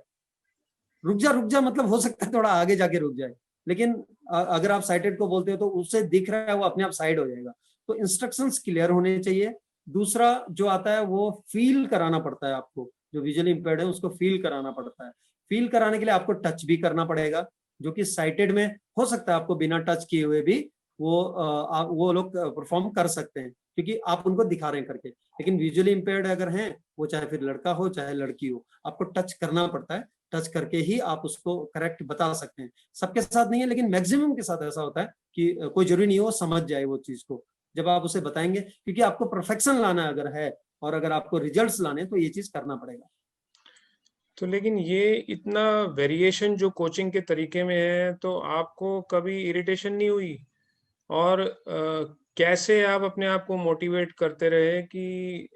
रुक जा मतलब हो सकता है थोड़ा आगे जाके रुक जाए, लेकिन अगर आप साइटेड को बोलते हो तो उससे दिख रहा है वो अपने आप साइड हो जाएगा। तो इंस्ट्रक्शंस क्लियर होने चाहिए। दूसरा जो आता है वो फील कराना पड़ता है आपको, जो विजुअली इंपेयर्ड है उसको फील कराना पड़ता है। फील कराने के लिए आपको टच भी करना पड़ेगा, जो कि साइटेड में हो सकता है आपको बिना टच किए हुए भी वो लोग परफॉर्म कर सकते हैं, क्योंकि आप उनको दिखा रहे हैं करके। लेकिन विजुअली इंपेयर्ड अगर हैं, वो चाहे फिर लड़का हो चाहे लड़की हो, आपको टच करना पड़ता है। टच करके ही आप उसको करेक्ट बता सकते हैं। सबके साथ नहीं है, लेकिन मैक्सिमम के साथ ऐसा होता है कि कोई जरूरी नहीं हो समझ जाए वो चीज को, जब आप उसे बताएंगे, क्योंकि आपको परफेक्शन लाना अगर है और अगर आपको रिजल्ट्स लाने तो ये चीज करना पड़ेगा। तो लेकिन ये इतना वेरिएशन जो कोचिंग के तरीके में है, तो आपको कभी इरिटेशन नहीं हुई? और कैसे आप अपने आप को मोटिवेट करते रहे कि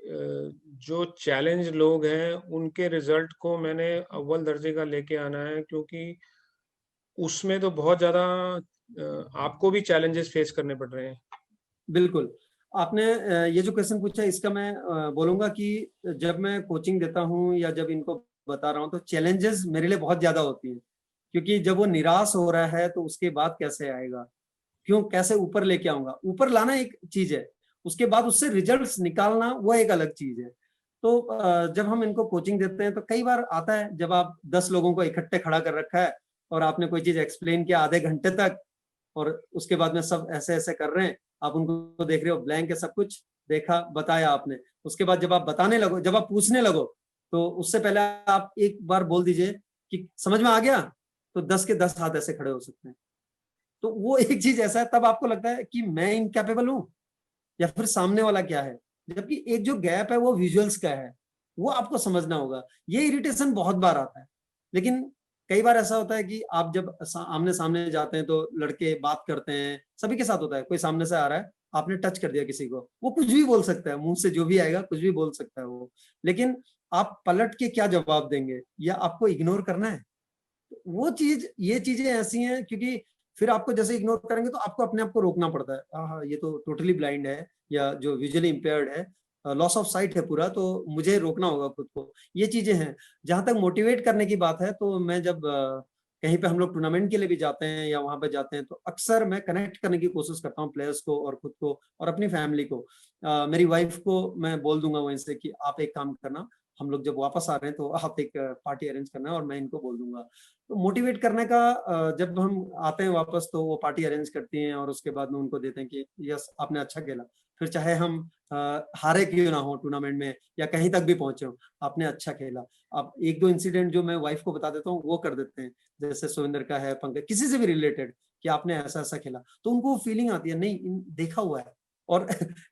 जो चैलेंज लोग हैं उनके रिजल्ट को मैंने अव्वल दर्जे का लेके आना है, क्योंकि उसमें तो बहुत ज्यादा आपको भी चैलेंजेस फेस करने पड़ रहे हैं। बिल्कुल। आपने ये जो क्वेश्चन पूछा, इसका मैं बोलूंगा कि जब मैं कोचिंग देता हूँ या जब इनको बता रहा हूँ, तो चैलेंजेस मेरे लिए बहुत ज्यादा होती हैं, क्योंकि जब वो निराश हो रहा है तो उसके बाद कैसे आएगा, क्यों, कैसे ऊपर लेके आऊंगा। ऊपर लाना एक चीज है, उसके बाद उससे रिजल्ट्स निकालना वो एक अलग चीज है। तो जब हम इनको कोचिंग देते हैं तो कई बार आता है, जब आप 10 लोगों को इकट्ठे खड़ा कर रखा है और आपने कोई चीज एक्सप्लेन किया आधे घंटे तक, और उसके बाद में सब ऐसे ऐसे कर रहे हैं, आप उनको देख रहे हो, ब्लैंक है सब कुछ, देखा बताया आपने। उसके बाद जब आप बताने लगो, जब आप पूछने लगो, तो उससे पहले आप एक बार बोल दीजिए कि समझ में आ गया, तो 10 के 10 हाथ ऐसे खड़े हो सकते हैं। तो वो एक चीज ऐसा है, तब आपको लगता है कि मैं इनकैपेबल हूं या फिर सामने वाला क्या है। जबकि एक जो गैप है वो विजुअल्स का है, वो आपको समझना होगा। ये इरिटेशन बहुत बार आता है, लेकिन कई बार ऐसा होता है कि आप जब आमने सामने जाते हैं तो लड़के बात करते हैं, सभी के साथ होता है। कोई सामने से आ रहा है, आपने टच कर दिया किसी को, वो कुछ भी बोल सकता है, मुंह से जो भी आएगा कुछ भी बोल सकता है वो, लेकिन आप पलट के क्या जवाब देंगे, या आपको इग्नोर करना है। वो चीज, ये चीजें ऐसी हैं, क्योंकि फिर आपको जैसे इग्नोर करेंगे तो आपको अपने आप को रोकना पड़ता है। हाँ, ये तो टोटली ब्लाइंड है या जो विजुअली इंपेयर्ड है, लॉस ऑफ साइट है पूरा, तो मुझे रोकना होगा खुद को। ये चीजें हैं। जहां तक मोटिवेट करने की बात है, तो मैं जब कहीं पे हम लोग टूर्नामेंट के लिए भी जाते हैं या वहां पे जाते हैं, तो अक्सर मैं कनेक्ट करने की कोशिश करता हूँ प्लेयर्स को और खुद को और अपनी फैमिली को। मेरी वाइफ को मैं बोल दूंगा वहीं से कि आप एक काम करना, हम लोग जब वापस आ रहे हैं तो आप एक पार्टी अरेंज करना है, और मैं इनको बोल दूंगा। तो मोटिवेट करने का जब हम आते हैं वापस तो वो पार्टी अरेंज करती हैं, और उसके बाद में उनको देते हैं कि यस आपने अच्छा खेला। फिर चाहे हम हारे क्यों ना हो टूर्नामेंट में या कहीं तक भी पहुंचे हो, आपने अच्छा खेला। अब एक दो इंसिडेंट जो मैं वाइफ को बता देता हूँ वो कर देते हैं, जैसे सुविंदर का है, पंकज, किसी से भी रिलेटेड, कि आपने ऐसा ऐसा खेला, तो उनको फीलिंग आती है, नहीं देखा हुआ है। और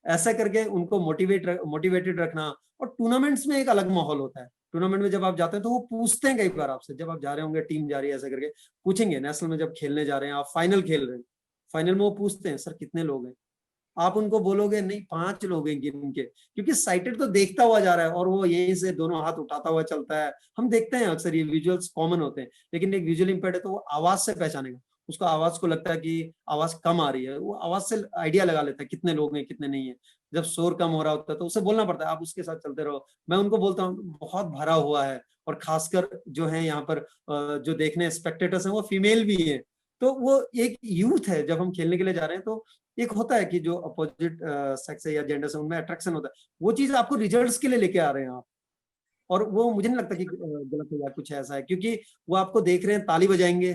ऐसा करके उनको मोटिवेटेड रखना। और टूर्नामेंट्स में एक अलग माहौल होता है। टूर्नामेंट में जब आप जाते हैं तो वो पूछते हैं कई बार आपसे, जब आप जा रहे होंगे, टीम जा रही है, ऐसा करके पूछेंगे। नेशनल में जब खेलने जा रहे हैं, आप फाइनल खेल रहे हैं, फाइनल में वो पूछते हैं सर कितने लोग हैं। आप उनको बोलोगे नहीं 5 लोग हैं गिन के, क्योंकि साइटेड तो देखता हुआ जा रहा है और वो यहीं से दोनों हाथ उठाता हुआ चलता है। हम देखते हैं अक्सर, ये विजुअल्स कॉमन होते हैं। लेकिन एक विजुअल इंपेयर्ड है तो वो आवाज से पहचानेगा। उसको आवाज को लगता है कि आवाज कम आ रही है, वो आवाज से आइडिया लगा लेता है कितने लोग हैं कितने नहीं है। जब शोर कम हो रहा होता है तो उसे बोलना पड़ता है, आप उसके साथ चलते रहो। मैं उनको बोलता हूँ बहुत भरा हुआ है, और खासकर जो है यहाँ पर जो देखने स्पेक्टेटर्स हैं वो फीमेल भी है। तो वो एक यूथ है, जब हम खेलने के लिए जा रहे हैं तो एक होता है कि जो अपोजिट सेक्स है या जेंडर है उनमें अट्रैक्शन होता है। वो चीज आपको रिजल्ट्स के लिए लेके आ रहे हैं आप, और वो मुझे नहीं लगता कि गलत है या कुछ ऐसा है, क्योंकि वो आपको देख रहे हैं, ताली बजाएंगे,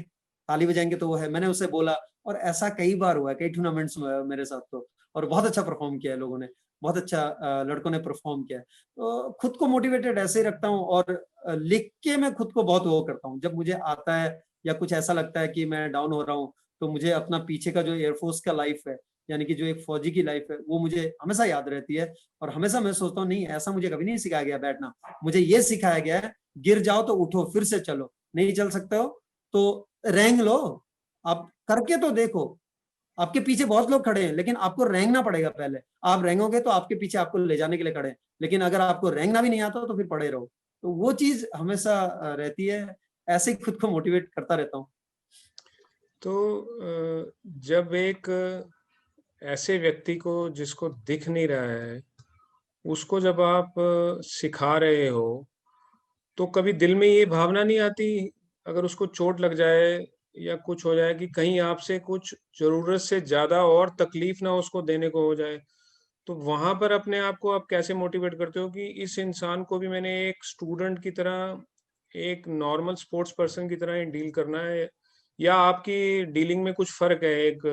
ताली बजाएंगे तो वो है। मैंने उससे बोला, और ऐसा कई बार हुआ है, कई टूर्नामेंट्स में हुआ है मेरे साथ तो, और बहुत अच्छा परफॉर्म किया है लोगों ने, बहुत अच्छा लड़कों ने परफॉर्म किया है। तो खुद को मोटिवेटेड ऐसे ही रखता हूँ, और लिख के मैं खुद को बहुत वो करता हूँ। जब मुझे आता है या कुछ ऐसा लगता है कि मैं डाउन हो रहा हूँ, तो मुझे अपना पीछे का जो एयरफोर्स का लाइफ है, यानी कि जो एक फौजी की लाइफ है, वो मुझे हमेशा याद रहती है। और हमेशा मैं सोचता हूँ नहीं, ऐसा मुझे कभी नहीं सिखाया गया बैठना। मुझे ये सिखाया गया है, गिर जाओ तो उठो, फिर से चलो, नहीं चल सकते हो तो रेंग लो, आप करके तो देखो। आपके पीछे बहुत लोग खड़े हैं, लेकिन आपको रेंगना पड़ेगा पहले। आप रेंगोगे तो आपके पीछे आपको ले जाने के लिए खड़े हैं, लेकिन अगर आपको रेंगना भी नहीं आता तो फिर पड़े रहो। तो वो चीज हमेशा रहती है। ऐसे ही खुद को मोटिवेट करता रहता हूँ। तो जब एक ऐसे व्यक्ति को जिसको दिख नहीं रहा है, उसको जब आप सिखा रहे हो, तो कभी दिल में ये भावना नहीं आती, अगर उसको चोट लग जाए या कुछ हो जाए, कि कहीं आपसे कुछ जरूरत से ज्यादा और तकलीफ ना उसको देने को हो जाए? तो वहां पर अपने आप को आप कैसे मोटिवेट करते हो कि इस इंसान को भी मैंने एक स्टूडेंट की तरह, एक नॉर्मल स्पोर्ट्स पर्सन की तरह डील करना है, या आपकी डीलिंग में कुछ फर्क है एक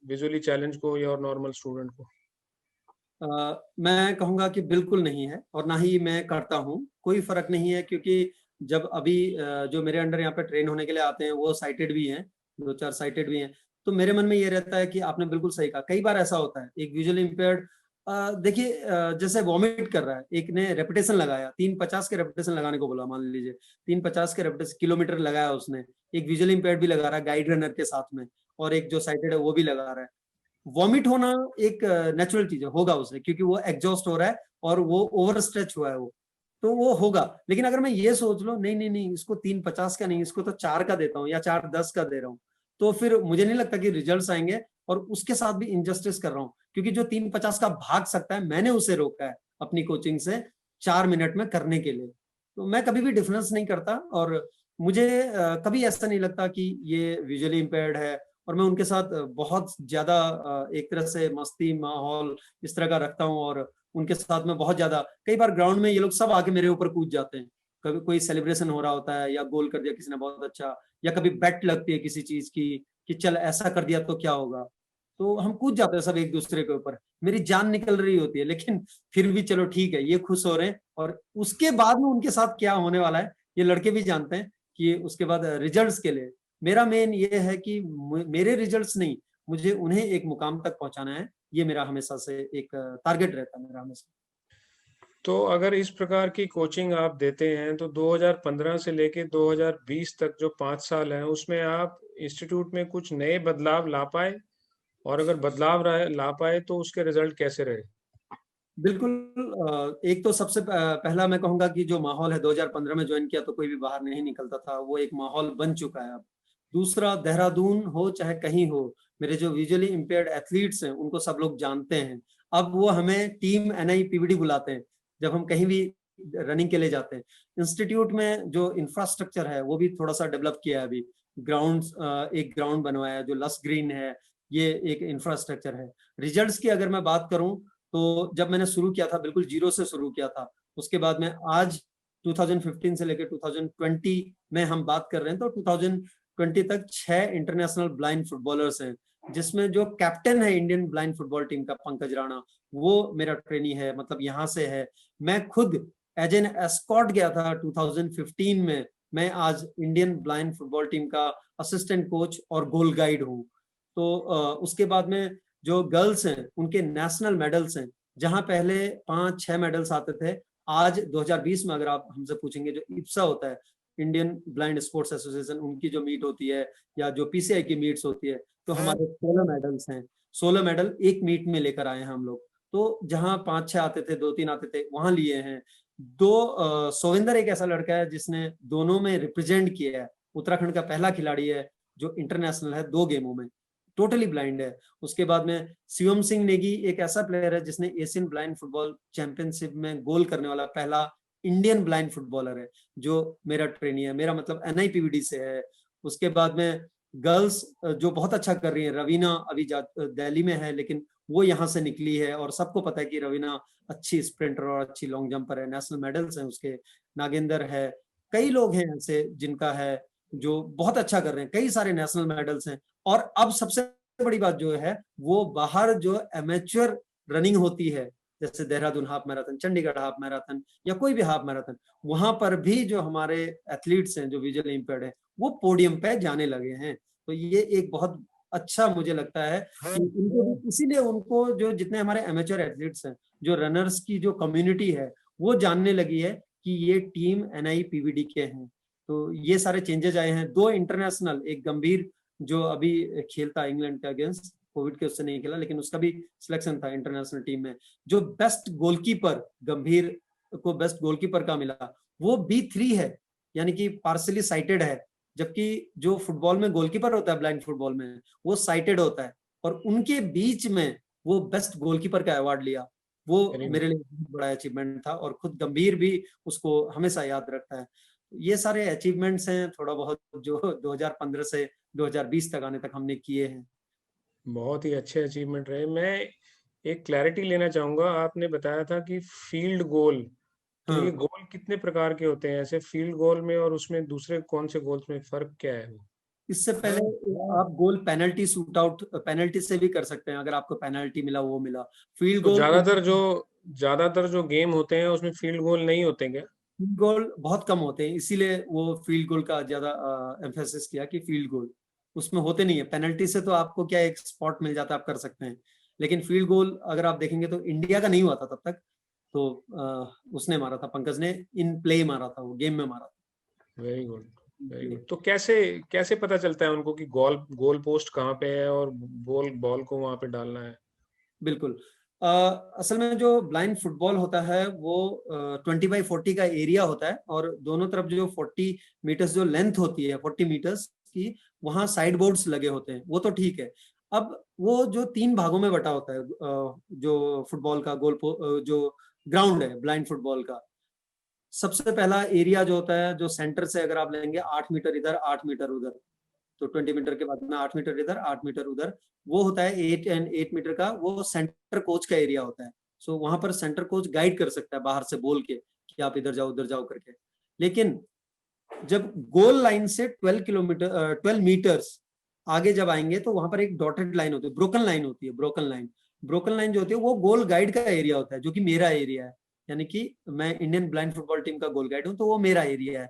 विजुअली चैलेंज को या और नॉर्मल स्टूडेंट को? मैं कहूँगा कि बिल्कुल नहीं है और ना ही मैं करता हूँ, कोई फ़र्क नहीं है क्योंकि जब अभी जो मेरे अंडर यहाँ पे ट्रेन होने के लिए आते हैं वो साइटेड भी हैं, 2-4 साइटेड भी हैं। तो मेरे मन में ये रहता है कि आपने बिल्कुल सही कहा, कई बार ऐसा होता है एक विजुअली इम्पेयर्ड देखिए जैसे वॉमिट कर रहा है, एक ने रेपिटेशन लगाया, 350 के रेपिटेशन लगाने को बोला मान लीजिए, 350 के रेपिटेशन किलोमीटर लगाया उसने, एक विजुअली इम्पेयर्ड भी लगा रहा है गाइड रनर के साथ में और एक जो साइटेड है वो भी लगा रहा है। वॉमिट होना एक नेचुरल चीज है, होगा उसे क्योंकि वो एग्जॉस्ट हो रहा है और वो ओवर स्ट्रेच हुआ है वो, तो वो होगा। लेकिन अगर मैं ये सोच लो नहीं नहीं नहीं इसको 350 का नहीं, इसको तो 4 का देता हूँ या 410 का दे रहा हूँ, तो फिर मुझे नहीं लगता कि रिजल्ट्स आएंगे और उसके साथ भी इनजस्टिस कर रहा हूँ क्योंकि जो 350 का भाग सकता है मैंने उसे रोका है अपनी कोचिंग से 4 मिनट में करने के लिए। तो मैं कभी भी डिफरेंस नहीं करता और मुझे कभी ऐसा नहीं लगता कि ये विजुअली इम्पेयर्ड है और मैं उनके साथ बहुत ज्यादा एक तरह से मस्ती माहौल इस तरह का रखता हूँ और उनके साथ में बहुत ज्यादा कई बार ग्राउंड में ये लोग सब आके मेरे ऊपर कूद जाते हैं, कभी कोई सेलिब्रेशन हो रहा होता है या गोल कर दिया किसी ने बहुत अच्छा, या कभी बेट लगती है किसी चीज की कि चल ऐसा कर दिया तो क्या होगा, तो हम कूद जाते हैं सब एक दूसरे के ऊपर, मेरी जान निकल रही होती है लेकिन फिर भी चलो ठीक है ये खुश हो रहे हैं और उसके बाद में उनके साथ क्या होने वाला है ये लड़के भी जानते हैं कि उसके बाद रिजल्ट्स के लिए मेरा मेन ये है कि मेरे रिजल्ट्स नहीं, मुझे उन्हें एक मुकाम तक पहुंचाना है, ये मेरा हमेशा से एक टारगेट रहता है मेरा हमेशा। तो अगर इस प्रकार की कोचिंग आप देते हैं तो 2015 से लेके 2020 तक जो 5 साल हैं उसमें आप इंस्टीट्यूट में कुछ नए बदलाव ला पाए, और अगर बदलाव ला पाए तो उसके रिजल्ट कैसे रहे? बिल्कुल एक तो सबसे पहला मैं कहूंगा कि जो माहौल है 2015 में ज्वाइन किया तो कोई भी बाहर नहीं निकलता था, वो एक माहौल बन चुका है अब। दूसरा, देहरादून हो चाहे कहीं हो, मेरे जो विजुअली इम्पेयर्ड एथलीट्स हैं उनको सब लोग जानते हैं। अब वो हमें टीम एनआई पीवीडी बुलाते हैं जब हम कहीं भी रनिंग के लिए जाते हैं। इंस्टीट्यूट में जो इंफ्रास्ट्रक्चर है वो भी थोड़ा सा डेवलप किया है अभी, ग्राउंड एक ग्राउंड बनवाया है जो लस ग्रीन है, ये एक इंफ्रास्ट्रक्चर है। रिजल्ट्स की अगर मैं बात करूं तो जब मैंने शुरू किया था बिल्कुल जीरो से शुरू किया था, उसके बाद में आज 2015 से लेकर 2020 में हम बात कर रहे हैं तो 2020 तक 6 इंटरनेशनल ब्लाइंड फुटबॉलर्स हैं, जिसमें जो कैप्टन है इंडियन ब्लाइंड फुटबॉल टीम का पंकज राणा, वो मेरा ट्रेनी है, मतलब यहाँ से है। मैं खुद एज एन एस्कॉट गया था 2015 में, मैं आज इंडियन ब्लाइंड फुटबॉल टीम का असिस्टेंट कोच और गोल गाइड हूँ। तो उसके बाद में जो गर्ल्स हैं उनके नेशनल मेडल्स हैं, जहां पहले 5-6 मेडल्स आते थे, आज 2020 में अगर आप हमसे पूछेंगे जो इप्सा होता है, इंडियन ब्लाइंड स्पोर्ट्स एसोसिएशन, उनकी जो मीट होती है या जो पीसीआई की मीट्स होती है, तो हमारे 16 मेडल्स हैं, 16 मेडल एक मीट में लेकर आए हैं हम लोग। तो जहां 5-6 आते थे, 2-3 आते थे, वहां लिए हैं। सोविंदर एक ऐसा लड़का है जिसने दोनों में रिप्रेजेंट किया है, उत्तराखंड का पहला खिलाड़ी है जो इंटरनेशनल है 2 गेमों में, टोटली ब्लाइंड है। उसके बाद में शिवम सिंह नेगी एक ऐसा प्लेयर है जिसने एशियन ब्लाइंड फुटबॉल चैंपियनशिप में गोल करने वाला पहला इंडियन ब्लाइंड फुटबॉलर है, जो मेरा ट्रेनी है, मेरा मतलब एनआईपीवीडी से है। उसके बाद में गर्ल्स जो बहुत अच्छा कर रही है, रवीना अभी दिल्ली में है लेकिन वो यहाँ से निकली है और सबको पता है कि रवीना अच्छी स्प्रिंटर और अच्छी लॉन्ग जंपर है, नेशनल मेडल्स हैं उसके। नागेंद्र है, कई लोग हैं ऐसे जिनका है जो बहुत अच्छा कर रहे हैं, कई सारे नेशनल मेडल्स हैं। और अब सबसे बड़ी बात जो है वो बाहर जो एमेच्योर रनिंग होती है, जैसे Dehradun half marathon, Chandigarh half marathon या कोई भी हाफ मैराथन, वहां पर भी जो हमारे एथलीट्स हैं जो विजुअली इंपेयर्ड है वो पोडियम पे जाने लगे हैं। तो ये एक बहुत अच्छा मुझे लगता है कि उनको भी, इसीलिए उनको जो जितने हमारे एमेच्योर एथलीट्स हैं, जो रनर्स की जो कम्युनिटी है वो जानने लगी है कि ये टीम एनआई पीवीडी के हैं। तो ये सारे चेंजेस आए हैं। 2 इंटरनेशनल, एक गंभीर जो अभी खेलता इंग्लैंड के अगेंस्ट, कोविड के उससे नहीं खेला लेकिन उसका भी सिलेक्शन था इंटरनेशनल टीम में, जो बेस्ट गोलकीपर गंभीर को बेस्ट गोलकीपर का मिला, वो B3 है, यानी कि पार्सली साइटेड है, जबकि जो फुटबॉल में गोलकीपर होता है ब्लाइंड फुटबॉल में वो साइटेड होता है, और उनके बीच में वो बेस्ट गोलकीपर का अवार्ड लिया। वो मेरे लिए बहुत बड़ा अचीवमेंट था और खुद गंभीर भी उसको हमेशा याद रखता है। ये सारे अचीवमेंट्स हैं थोड़ा बहुत जो 2015 से 2020 तक आने तक हमने किए हैं। बहुत ही अच्छे अचीवमेंट रहे। मैं एक क्लैरिटी लेना चाहूंगा। आपने बताया था कि फील्ड गोल, तो ये हाँ, गोल कितने प्रकार के होते हैं ऐसे फील्ड गोल में, और उसमें दूसरे कौन से गोल्स में फर्क क्या है वो? इससे पहले आप गोल पेनल्टी शूट आउट, पेनल्टी से भी कर सकते हैं, अगर आपको पेनल्टी मिला वो मिला। फील्ड तो गोल, ज्यादातर जो गेम होते हैं उसमें फील्ड गोल नहीं होते क्या? फील्ड गोल बहुत कम होते हैं, इसीलिए वो फील्ड गोल का ज्यादा एम्फेसिस किया कि फील्ड गोल उसमें होते नहीं है। पेनल्टी से तो आपको क्या एक स्पॉट मिल जाता है, आप कर सकते हैं। लेकिन फील्ड गोल अगर आप देखेंगे तो इंडिया का नहीं हुआ था तब तक। तो उसने मारा था, पंकज ने इन प्ले मारा था, वो गेम में मारा वेरी गुड, वेरी था। गुड। तो कैसे कैसे पता चलता है उनको कि गोल गोल पोस्ट कहाँ पे है और बॉल बॉल को वहां पे डालना है? बिल्कुल। अ, असल में जो ब्लाइंड फुटबॉल होता है वो 20x40 का एरिया होता है, और दोनों तरफ जो 40 मीटर्स जो लेंथ होती है, 40 मीटर्स की, वहां साइड बोर्ड्स लगे होते हैं, वो तो ठीक है। अब वो जो 3 भागों में बटा होता है, जो फुटबॉल का जो ग्राउंड है ब्लाइंड फुटबॉल का, सबसे पहला एरिया जो होता है, जो सेंटर से अगर आप लेंगे 8 मीटर इधर 8 मीटर उधर, तो 20 मीटर के बाद में 8 मीटर इधर 8 मीटर उधर, वो होता है 8 एंड 8 मीटर का, वो सेंटर कोच का एरिया होता है। सो वहां पर सेंटर कोच गाइड कर सकता है बाहर से बोल के कि आप इधर जाओ उधर जाओ करके। लेकिन जब गोल लाइन से 12 मीटर्स आगे जब आएंगे, तो वहां पर एक डॉटेड लाइन होती है, ब्रोकन लाइन होती है। ब्रोकन लाइन जो होती है वो गोल गाइड का एरिया होता है, जो कि मेरा एरिया है। यानी कि मैं इंडियन ब्लाइंड फुटबॉल टीम का गोल गाइड हूं, तो वो मेरा एरिया है।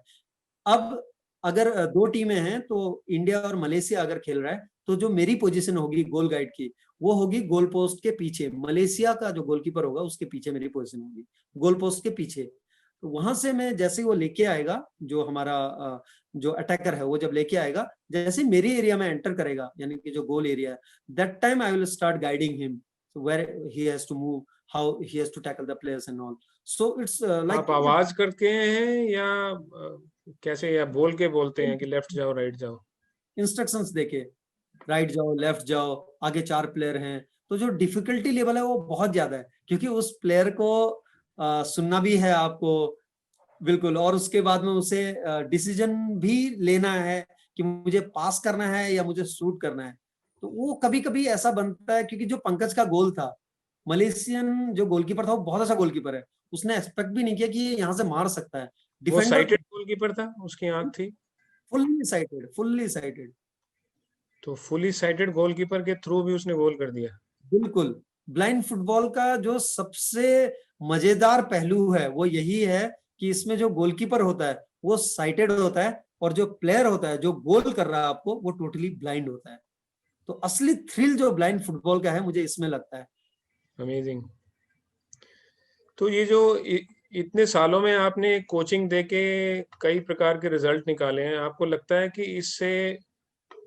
अब अगर 2 टीमें हैं, तो इंडिया और मलेशिया अगर खेल रहा है, तो जो मेरी पोजीशन होगी गोल गाइड की, वो होगी गोल पोस्ट के पीछे। मलेशिया का जो गोलकीपर होगा उसके पीछे मेरी पोजीशन होगी, गोल पोस्ट के पीछे। तो वहां से मैं जैसे ही वो लेके आएगा, जो हमारा जो अटैकर है वो जब लेके आएगा, जैसे मेरे एरिया में एंटर करेगा, यानी कि जो गोल एरिया है, that time I will start guiding him where he has to move, how he has to tackle the players and all. So it's आप लाइक आवाज करके हैं या कैसे, या बोल के बोलते हैं कि लेफ्ट जाओ राइट जाओ? इंस्ट्रक्शंस देके, राइट जाओ लेफ्ट जाओ, आगे 4 प्लेयर हैं। तो जो डिफिकल्टी लेवल है वो बहुत ज्यादा है, क्योंकि उस प्लेयर को सुनना भी है आपको, बिल्कुल, और उसके बाद में उसे डिसीजन भी लेना है कि मुझे पास करना है या मुझे शूट करना है। तो वो कभी कभी ऐसा बनता है, क्योंकि जो पंकज का गोल था, मलेशियन जो गोलकीपर था वो बहुत अच्छा गोलकीपर है, उसने एक्सपेक्ट भी नहीं किया कि ये यहाँ से मार सकता है। वो डिफेंडर साइटेड गोलकीपर था, उसकी आंख थी? Fully sighted, fully sighted. तो फुली साइटेड गोलकीपर के थ्रू भी उसने गोल कर दिया? बिल्कुल। ब्लाइंड फुटबॉल का जो सबसे मजेदार पहलू है वो यही है कि इसमें जो गोलकीपर होता है वो साइटेड होता है, और जो प्लेयर होता है जो गोल कर रहा है आपको, वो टोटली ब्लाइंड होता है। तो असली थ्रिल जो ब्लाइंड फुटबॉल का है, मुझे इसमें लगता है। अमेजिंग। तो ये जो इतने सालों में आपने कोचिंग देके कई प्रकार के रिजल्ट निकाले हैं, आपको लगता है कि इससे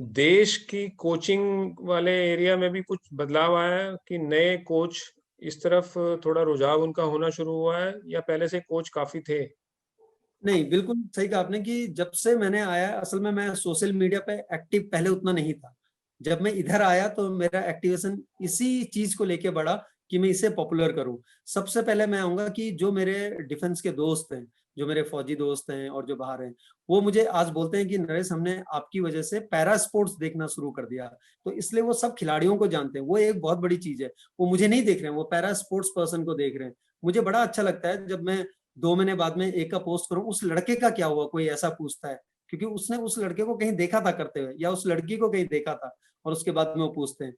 देश की कोचिंग वाले एरिया में भी कुछ बदलाव आया है, कि नए कोच इस तरफ थोड़ा रुझाव उनका होना शुरू हुआ है, या पहले से कोच काफी थे? नहीं, बिल्कुल सही कहा आपने कि जब से मैंने आया, असल में मैं सोशल मीडिया पे एक्टिव पहले उतना नहीं था। जब मैं इधर आया तो मेरा एक्टिवेशन इसी चीज को लेके बढ़ा कि मैं इसे पॉपुलर करूं। सबसे पहले मैं आऊंगा कि जो मेरे डिफेंस के दोस्त हैं, जो मेरे फौजी दोस्त हैं और जो बाहर हैं, वो मुझे आज बोलते हैं कि नरेश, हमने आपकी वजह से पैरा स्पोर्ट्स देखना शुरू कर दिया। तो इसलिए वो सब खिलाड़ियों को जानते हैं, वो एक बहुत बड़ी चीज है। वो मुझे नहीं देख रहे हैं, वो पैरा स्पोर्ट्स पर्सन को देख रहे हैं। मुझे बड़ा अच्छा लगता है जब मैं 2 महीने बाद में एक का पोस्ट करूं, उस लड़के का क्या हुआ कोई ऐसा पूछता है, क्योंकि उसने उस लड़के को कहीं देखा था करते हुए, या उस लड़की को कहीं देखा था, और उसके बाद में वो पूछते हैं।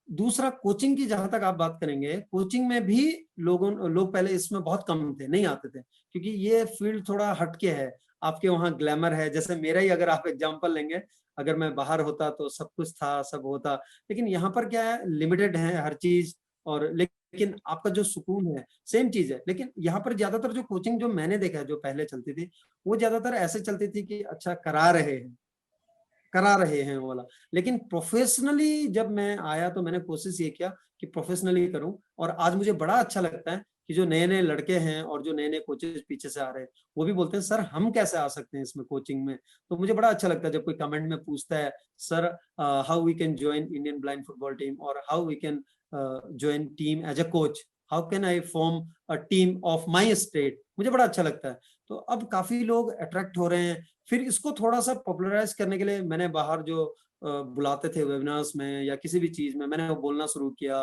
दूसरा, कोचिंग की जहां तक आप बात करेंगे, कोचिंग में भी लोग पहले इसमें बहुत कम थे, नहीं आते थे, क्योंकि ये फील्ड थोड़ा हटके है। आपके वहाँ ग्लैमर है, जैसे मेरा ही अगर आप एग्जांपल लेंगे, अगर मैं बाहर होता तो सब कुछ था, सब होता। लेकिन यहाँ पर क्या है, लिमिटेड है हर चीज। और लेकिन आपका जो सुकून है सेम चीज है। लेकिन यहाँ पर ज्यादातर जो कोचिंग जो मैंने देखा है, जो पहले चलती थी, वो ज्यादातर ऐसे चलती थी कि अच्छा करा रहे हैं वो वाला। लेकिन प्रोफेशनली जब मैं आया तो मैंने कोशिश ये किया कि प्रोफेशनली करूं, और आज मुझे बड़ा अच्छा लगता है कि जो नए नए लड़के हैं और जो नए नए कोचेज पीछे से आ रहे हैं, वो भी बोलते हैं सर हम कैसे आ सकते हैं इसमें कोचिंग में। तो मुझे बड़ा अच्छा लगता है जब कोई कमेंट में पूछता है, sir how we can join Indian blind football team, और how we can join team as a coach, how can I form a team of my state. मुझे बड़ा अच्छा लगता है। तो अब काफी लोग अट्रैक्ट हो रहे हैं। फिर इसको थोड़ा सा पॉपुलराइज करने के लिए मैंने बाहर जो बुलाते थे वेबिनार्स में या किसी भी चीज में, मैंने वो बोलना शुरू किया।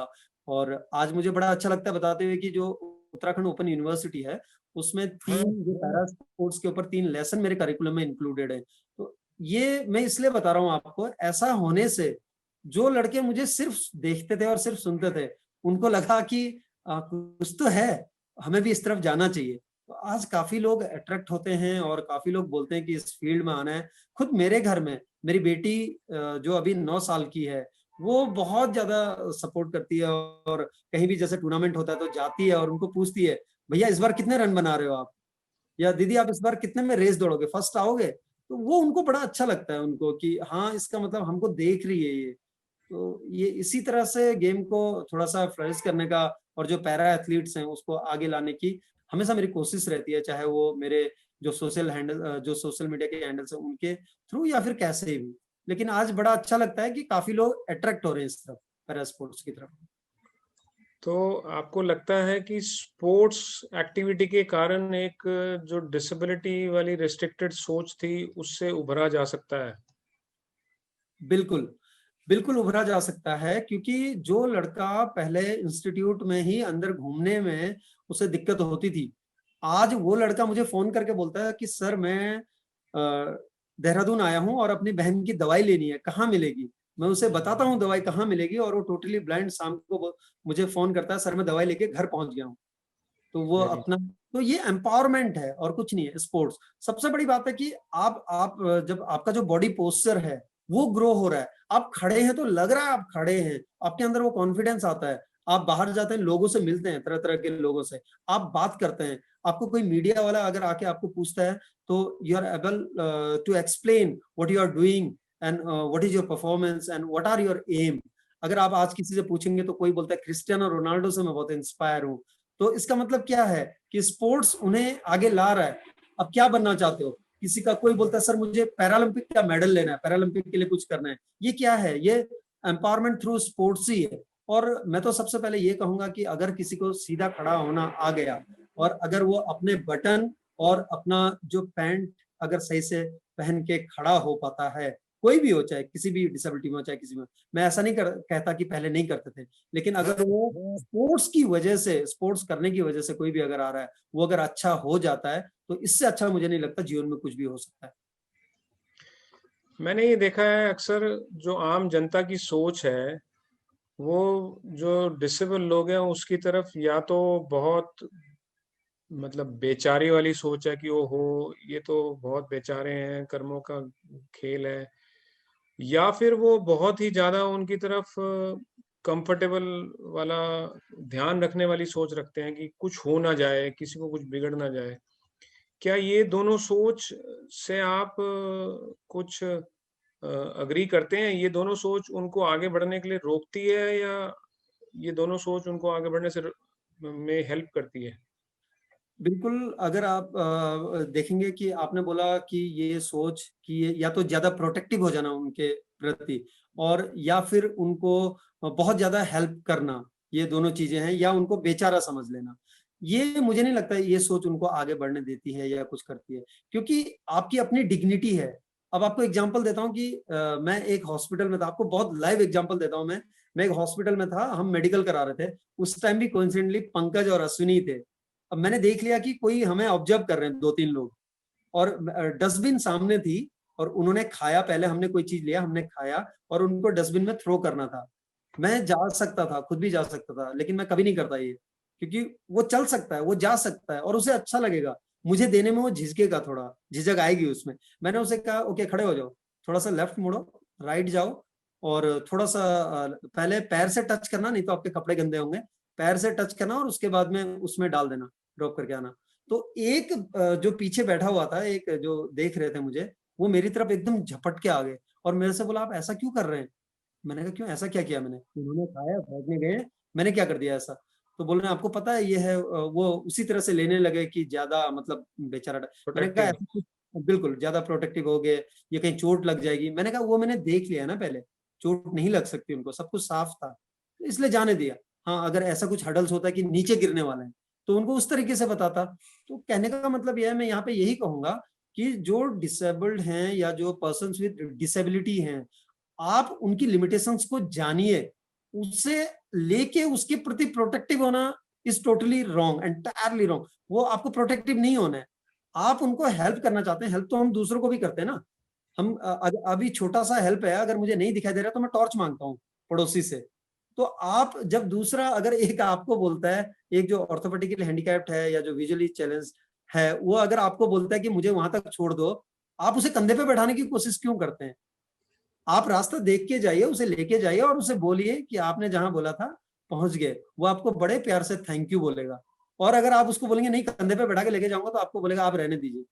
और आज मुझे बड़ा अच्छा लगता है बताते हुए कि जो उत्तराखंड ओपन यूनिवर्सिटी है उसमें 3 जो पैरा स्पोर्ट्स के ऊपर 3 लेसन मेरे करिकुलम में इंक्लूडेड है। तो ये मैं इसलिए बता रहा हूँ आपको, ऐसा होने से जो लड़के मुझे सिर्फ देखते थे और सिर्फ सुनते थे, उनको लगा कि कुछ तो है, हमें भी इस तरफ जाना चाहिए। तो आज काफी लोग अट्रैक्ट होते हैं और काफी लोग बोलते हैं कि इस फील्ड में आना है। खुद मेरे घर में मेरी बेटी जो अभी 9 साल की है, वो बहुत ज्यादा सपोर्ट करती है और कहीं भी जैसे टूर्नामेंट होता है तो जाती है और उनको पूछती है, भैया इस बार कितने रन बना रहे हो आप, या दीदी आप इस बार कितने में रेस दौड़ोगे, फर्स्ट आओगे। तो वो उनको बड़ा अच्छा लगता है उनको कि हाँ इसका मतलब हमको देख रही है ये। तो ये इसी तरह से गेम को थोड़ा सा फ्लरिश करने का और जो पैरा एथलीट्स हैं उसको आगे लाने की हमेशा मेरी कोशिश रहती है, चाहे वो मेरे जो सोशल मीडिया के हैंडल्स हैं उनके थ्रू या फिर कैसे भी। लेकिन आज बड़ा अच्छा लगता है कि काफी लोग अट्रैक्ट हो रहे हैं इस तरफ, पैरा स्पोर्ट्स की तरफ। तो आपको लगता है कि स्पोर्ट्स एक्टिविटी के कारण एक जो डिसेबिलिटी वाली रिस्ट्रिक्टेड सोच थी उससे उभरा जा सकता है? बिल्कुल, बिल्कुल उभरा जा सकता है, क्योंकि जो लड़का पहले इंस्टीट्यूट में ही अंदर घूमने में उसे दिक्कत होती थी, आज वो लड़का मुझे फोन करके बोलता है कि सर मैं देहरादून आया हूँ और अपनी बहन की दवाई लेनी है, कहाँ मिलेगी। मैं उसे बताता हूँ दवाई कहाँ मिलेगी और वो टोटली ब्लाइंड शाम को मुझे फोन करता है, सर मैं दवाई लेके घर पहुंच गया हूँ। तो वो वेरी अपना, तो ये एम्पावरमेंट है और कुछ नहीं है। स्पोर्ट्स सबसे बड़ी बात है कि आप जब आपका जो बॉडी पोस्चर है वो ग्रो हो रहा है, आप खड़े हैं तो लग रहा है आप खड़े हैं, आपके अंदर वो कॉन्फिडेंस आता है, आप बाहर जाते हैं लोगों से मिलते हैं, तरह तरह के लोगों से आप बात करते हैं। आपको कोई मीडिया वाला अगर आके आपको पूछता है तो you are able to explain what you are doing and what is your performance and what are your aim. अगर आप आज किसी से पूछेंगे तो कोई बोलता है क्रिस्टियानो रोनाल्डो से मैं बहुत इंस्पायर हूँ। तो इसका मतलब क्या है कि स्पोर्ट्स उन्हें आगे ला रहा है। अब क्या बनना चाहते हो, किसी का कोई बोलता है सर मुझे पैरालंपिक का मेडल लेना है, पैरालंपिक के लिए कुछ करना है। ये क्या है, ये एम्पावरमेंट थ्रू स्पोर्ट्स ही है। और मैं तो सबसे पहले ये कहूंगा कि अगर किसी को सीधा खड़ा होना आ गया और अगर वो अपने बटन और अपना जो पैंट अगर सही से पहन के खड़ा हो पाता है, कोई भी हो, चाहे किसी भी डिसेबिलिटी में हो, चाहे किसी में, मैं ऐसा नहीं कहता कि पहले नहीं करते थे, लेकिन अगर वो स्पोर्ट्स की वजह से, स्पोर्ट्स करने की वजह से कोई भी अगर आ रहा है, वो अगर अच्छा हो जाता है तो इससे अच्छा मुझे नहीं लगता जीवन में कुछ भी हो सकता है। मैंने ये देखा है अक्सर जो आम जनता की सोच है वो जो डिसेबल लोग हैं उसकी तरफ या तो बहुत मतलब बेचारी वाली सोच है कि ओहो ये तो बहुत बेचारे हैं, कर्मों का खेल है, या फिर वो बहुत ही ज्यादा उनकी तरफ कंफर्टेबल वाला ध्यान रखने वाली सोच रखते हैं कि कुछ हो ना जाए, किसी को कुछ बिगड़ ना जाए। क्या ये दोनों सोच से आप कुछ अग्री करते हैं? ये दोनों सोच उनको आगे बढ़ने के लिए रोकती है या ये दोनों सोच उनको आगे बढ़ने से में हेल्प करती है? बिल्कुल, अगर आप देखेंगे कि आपने बोला कि ये सोच कि ये या तो ज्यादा प्रोटेक्टिव हो जाना उनके प्रति और या फिर उनको बहुत ज्यादा हेल्प करना, ये दोनों चीजें हैं, या उनको बेचारा समझ लेना, ये मुझे नहीं लगता ये सोच उनको आगे बढ़ने देती है या कुछ करती है, क्योंकि आपकी अपनी डिग्निटी है। अब आपको एग्जांपल देता हूँ कि मैं एक हॉस्पिटल में था, आपको बहुत लाइव एग्जांपल देता हूँ। मैं एक हॉस्पिटल में था, हम मेडिकल करा रहे थे, उस टाइम भी कोइंसिडेंटली पंकज और अश्विनी थे। अब मैंने देख लिया कि कोई हमें ऑब्जर्व कर रहे हैं 2-3 लोग, और डस्टबिन सामने थी और उन्होंने खाया, पहले हमने कोई चीज लिया, हमने खाया और उनको डस्टबिन में थ्रो करना था। मैं जा सकता था, खुद भी जा सकता था, लेकिन मैं कभी नहीं करता ये, क्योंकि वो चल सकता है, वो जा सकता है और उसे अच्छा लगेगा, मुझे देने में वो झिझकेगा, थोड़ा झिझक आएगी उसमें। मैंने उसे कहा ओके खड़े हो जाओ, थोड़ा सा लेफ्ट मुड़ो, राइट जाओ, और थोड़ा सा पहले पैर से टच करना, नहीं तो आपके कपड़े गंदे होंगे, पैर से टच करना और उसके बाद में उसमें डाल देना, ड्रॉप करके आना। तो एक जो पीछे बैठा हुआ था, एक जो देख रहे थे मुझे, वो मेरी तरफ एकदम झपट के आ गए और मेरे से बोला आप ऐसा क्यों कर रहे हैं। मैंने कहा क्यों, ऐसा क्या किया मैंने, उन्होंने खाया, फेंकने गए, मैंने क्या कर दिया ऐसा। तो बोल रहे हैं आपको पता है ये है, वो उसी तरह से लेने लगे कि ज्यादा मतलब बेचारा। मैंने कहा प्रोटेक्टिव। ऐसा कुछ, बिल्कुल ज्यादा प्रोटेक्टिव हो गए, ये कहीं चोट लग जाएगी। मैंने कहा वो मैंने देख लिया ना पहले, चोट नहीं लग सकती उनको, सब कुछ साफ था, तो इसलिए जाने दिया। हाँ अगर ऐसा कुछ हडल्स होता है कि नीचे गिरने वाले हैं तो उनको उस तरीके से बताता। तो कहने का मतलब यह है, मैं यहाँ पे यही कहूंगा कि जो डिसेबल्ड हैं या जो पर्सन विद डिसेबिलिटी हैं, आप उनकी लिमिटेशंस को जानिए, उसे लेके उसके प्रति प्रोटेक्टिव होना is totally wrong, entirely wrong. वो आपको प्रोटेक्टिव नहीं होना है, आप उनको हेल्प करना चाहते हैं। हेल्प तो हम दूसरों को भी करते हैं ना। हम अभी छोटा सा हेल्प है, अगर मुझे नहीं दिखाई दे रहा तो मैं टॉर्च मांगता हूँ पड़ोसी से। तो आप जब दूसरा अगर एक आपको बोलता है, एक जो ऑर्थोपेडिकली हैंडीकैप्ड है या जो विजुअली चैलेंज है, वो अगर आपको बोलता है कि मुझे वहां तक छोड़ दो, आप उसे कंधे पे बैठाने की कोशिश क्यों करते हैं? आप रास्ता देख के जाइए, उसे लेके जाइए और उसे बोलिए कि आपने जहां बोला था पहुंच गए। वो आपको बड़े प्यार से थैंक यू बोलेगा। और अगर आप उसको बोलेंगे नहीं कंधे पे बैठा के लेके जाऊंगा, तो आपको बोलेगा आप रहने दीजिए।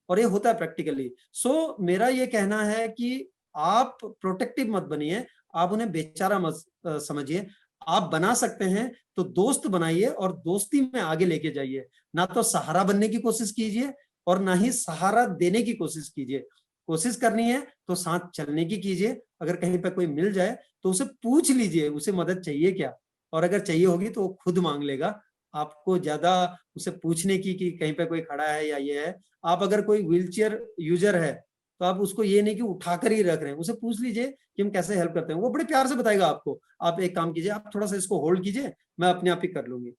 और ये होता है प्रैक्टिकली। सो मेरा ये कहना है कि आप प्रोटेक्टिव मत बनिए, आप उन्हें बेचारा मत समझिए। आप बना सकते हैं तो दोस्त बनाइए और दोस्ती में आगे लेके जाइए। ना तो सहारा बनने की कोशिश कीजिए और ना ही सहारा देने की कोशिश कीजिए। कोशिश करनी है तो साथ चलने की कीजिए। अगर कहीं पर कोई मिल जाए तो उसे पूछ लीजिए उसे मदद चाहिए क्या, और अगर चाहिए होगी तो वो खुद मांग लेगा। आपको ज्यादा उसे पूछने की कि कहीं पे कोई खड़ा है या ये है। आप अगर कोई व्हीलचेयर यूजर है तो आप उसको ये नहीं कि उठाकर ही रख रहे हैं, उसे पूछ लीजिए कि हम कैसे हेल्प करते हैं, वो बड़े प्यार से बताएगा आपको। आप एक काम कीजिए, आप थोड़ा सा इसको होल्ड कीजिए, मैं अपने आप ही कर लूंगी।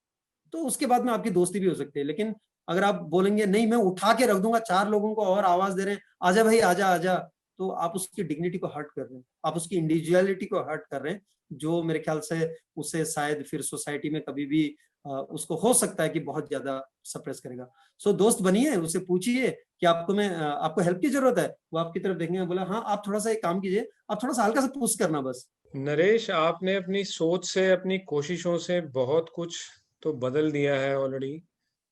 तो उसके बाद में आपकी दोस्ती भी हो सकती है। लेकिन अगर आप बोलेंगे नहीं मैं उठा के रख दूंगा, चार लोगों को और आवाज दे रहे हैं आजा भाई आजा आजा, तो आप उसकी डिग्निटी को हर्ट कर रहे हैं, आप उसकी इंडिविजुअलिटी को हर्ट कर रहे हैं, जो मेरे ख्याल से उसे शायद फिर सोसाइटी में कभी भी उसको हो सकता है कि बहुत ज्यादा सप्रेस करेगा। सो दोस्त बनिए, उससे पूछिए कि आपको हेल्प की जरूरत है। वो आपकी तरफ देखेंगे, बोला हाँ आप थोड़ा सा एक काम कीजिए, आप थोड़ा सा हल्का सा पुश करना बस। नरेश, आपने अपनी सोच से, अपनी कोशिशों से बहुत कुछ तो बदल दिया है ऑलरेडी,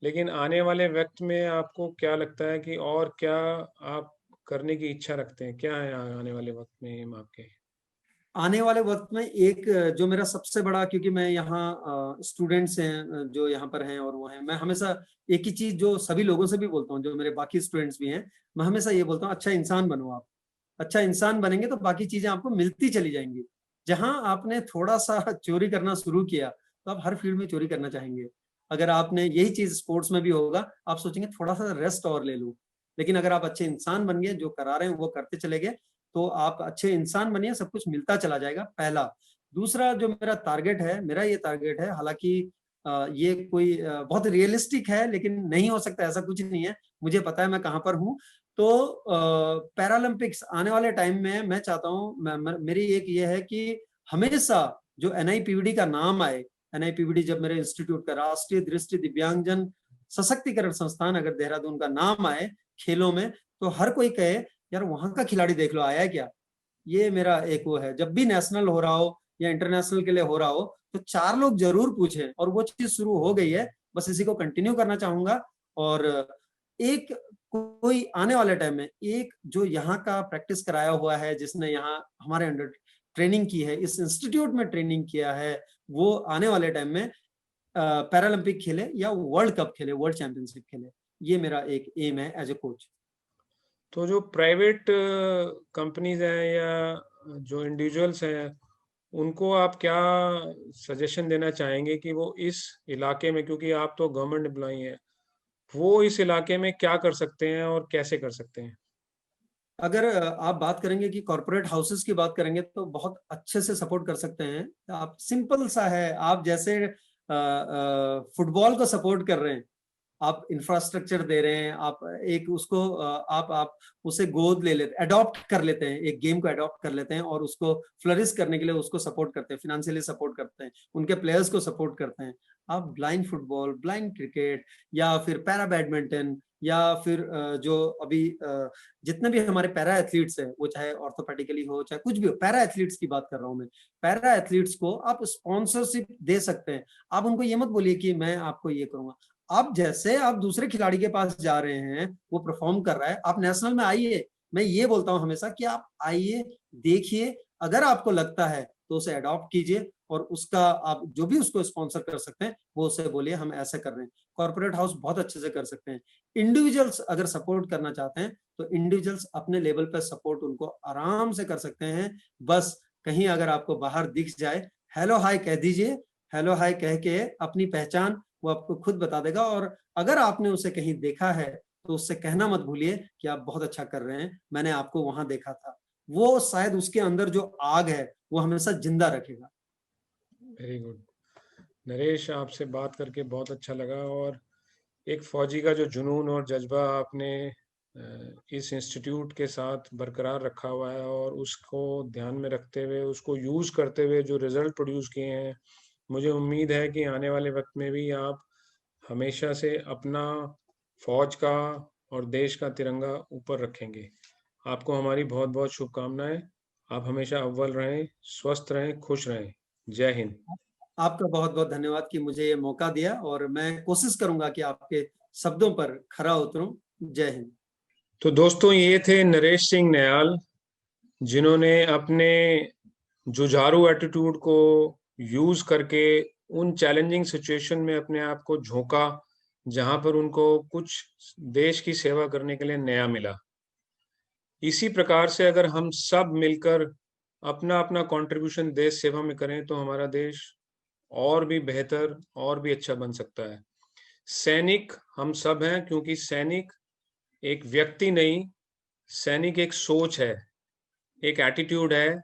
लेकिन आने वाले वक्त में आपको क्या लगता है कि और क्या आप करने की इच्छा रखते हैं? क्या है आने वाले वक्त में एम आपके? आने वाले वक्त में एक जो मेरा सबसे बड़ा, क्योंकि मैं यहाँ स्टूडेंट्स हैं जो यहाँ पर हैं और वो हैं, मैं हमेशा एक ही चीज जो सभी लोगों से भी बोलता हूँ, जो मेरे बाकी स्टूडेंट्स भी हैं, मैं हमेशा ये बोलता हूँ अच्छा इंसान बनो आप। अच्छा इंसान बनेंगे तो बाकी चीजें आपको मिलती चली जाएंगी। जहां आपने थोड़ा सा चोरी करना शुरू किया तो आप हर फील्ड में चोरी करना चाहेंगे। अगर आपने यही चीज स्पोर्ट्स में भी होगा, आप सोचेंगे थोड़ा सा रेस्ट और ले लूं। लेकिन अगर आप अच्छे इंसान बन गए, जो करा रहे हैं वो करते चले गए, तो आप अच्छे इंसान बनिए, सब कुछ मिलता चला जाएगा, पहला। दूसरा जो मेरा टारगेट है, मेरा ये टारगेट है, हालांकि ये कोई बहुत रियलिस्टिक है, लेकिन नहीं हो सकता ऐसा कुछ नहीं है। मुझे पता है मैं कहाँ पर हूँ। तो पैरालंपिक्स आने वाले टाइम में मैं चाहता हूँ, मेरी एक ये है कि हमेशा जो एनआईपीवीडी का नाम आए, एनआईपीवीडी जब मेरे इंस्टीट्यूट का राष्ट्रीय दृष्टि दिव्यांगजन सशक्तिकरण संस्थान अगर देहरादून का नाम आए खेलों में, तो हर कोई कहे यार वहां का खिलाड़ी देख लो आया क्या। ये मेरा एक वो है, जब भी नेशनल हो रहा हो या इंटरनेशनल के लिए हो रहा हो तो चार लोग जरूर पूछें, और वो चीज शुरू हो गई है। बस इसी को कंटिन्यू करना चाहूंगा। और एक कोई आने वाले टाइम में एक जो यहाँ का प्रैक्टिस कराया हुआ है, जिसने यहाँ हमारे अंडर ट्रेनिंग की है, इस इंस्टीट्यूट में ट्रेनिंग किया है, वो आने वाले टाइम में पैरालंपिक खेले या वर्ल्ड कप खेले, वर्ल्ड चैंपियनशिप खेले। ये मेरा एक एम है एज ए कोच। तो जो प्राइवेट कंपनीज हैं या जो इंडिविजुअल्स हैं, उनको आप क्या सजेशन देना चाहेंगे कि वो इस इलाके में, क्योंकि आप तो गवर्नमेंट एम्प्लॉई हैं, वो इस इलाके में क्या कर सकते हैं और कैसे कर सकते हैं? अगर आप बात करेंगे कि कॉर्पोरेट हाउसेस की बात करेंगे तो बहुत अच्छे से सपोर्ट कर सकते हैं। आप सिंपल सा है, आप जैसे फुटबॉल को सपोर्ट कर रहे हैं, आप इंफ्रास्ट्रक्चर दे रहे हैं, आप एक उसको आप उसे गोद ले लेते, अडॉप्ट कर लेते हैं, एक गेम को अडॉप्ट कर लेते हैं और उसको फ्लरिश करने के लिए उसको सपोर्ट करते हैं, फिनेंशियली सपोर्ट करते हैं, उनके प्लेयर्स को सपोर्ट करते हैं। आप ब्लाइंड फुटबॉल, ब्लाइंड क्रिकेट, या फिर पैरा बैडमिंटन, या फिर जो अभी जितने भी हमारे पैरा एथलीट्स हैं, वो चाहे ऑर्थोपेडिकली हो चाहे कुछ भी हो, पैरा एथलीट्स की बात कर रहा हूँ मैं। पैरा एथलीट्स को आप स्पॉन्सरशिप दे सकते हैं। आप उनको ये मत बोलिए कि मैं आपको ये करूंगा। आप जैसे आप दूसरे खिलाड़ी के पास जा रहे हैं, वो परफॉर्म कर रहा है, आप नेशनल में आइए। मैं ये बोलता हूं हमेशा कि आप आइए, देखिए, अगर आपको लगता है तो उसे अडॉप्ट कीजिए, और उसका आप जो भी उसको स्पॉन्सर कर सकते हैं वो उसे बोलिए हम ऐसा कर रहे हैं। कॉर्पोरेट हाउस बहुत अच्छे से कर सकते हैं। इंडिविजुअल्स अगर सपोर्ट करना चाहते हैं तो इंडिविजुअल्स अपने लेवल पर सपोर्ट उनको आराम से कर सकते हैं। बस कहीं अगर आपको बाहर दिख जाए, हेलो हाय कह दीजिए, हेलो हाय कह के अपनी पहचान वो आपको खुद बता देगा। और अगर आपने उसे कहीं देखा है तो उससे कहना मत भूलिए कि आप बहुत अच्छा कर रहे हैं, मैंने आपको वहां देखा था। वो शायद उसके अंदर जो आग है वो हमेशा जिंदा रखेगा। Very good. नरेश, आपसे बात करके बहुत अच्छा लगा, और एक फौजी का जो जुनून और जज्बा आपने इस इंस्टीट्यूट के साथ बरकरार रखा हुआ है, और उसको ध्यान में रखते हुए, उसको यूज करते हुए जो रिजल्ट प्रोड्यूस किए हैं, मुझे उम्मीद है कि आने वाले वक्त में भी आप हमेशा से अपना फौज का और देश का तिरंगा ऊपर रखेंगे। आपको हमारी बहुत बहुत शुभकामनाएं। आप हमेशा अव्वल रहें, स्वस्थ रहें, खुश रहें। जय हिंद। आपका बहुत बहुत धन्यवाद कि मुझे ये मौका दिया, और मैं कोशिश करूंगा कि आपके शब्दों पर खरा उतरूं। जय हिंद। तो दोस्तों, ये थे नरेश सिंह नयाल, जिन्होंने अपने जुझारू एटीट्यूड को यूज करके उन चैलेंजिंग सिचुएशन में अपने आप को झोंका, जहां पर उनको कुछ देश की सेवा करने के लिए नया मिला। इसी प्रकार से अगर हम सब मिलकर अपना अपना कंट्रीब्यूशन देश सेवा में करें, तो हमारा देश और भी बेहतर और भी अच्छा बन सकता है। सैनिक हम सब हैं, क्योंकि सैनिक एक व्यक्ति नहीं, सैनिक एक सोच है, एक एटीट्यूड है,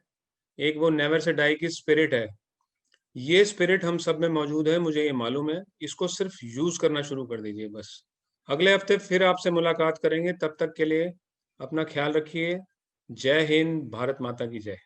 एक वो नेवर से डाई की स्पिरिट है। ये स्पिरिट हम सब में मौजूद है, मुझे ये मालूम है। इसको सिर्फ यूज करना शुरू कर दीजिए बस। अगले हफ्ते फिर आपसे मुलाकात करेंगे, तब तक के लिए अपना ख्याल रखिए। जय हिंद, भारत माता की जय।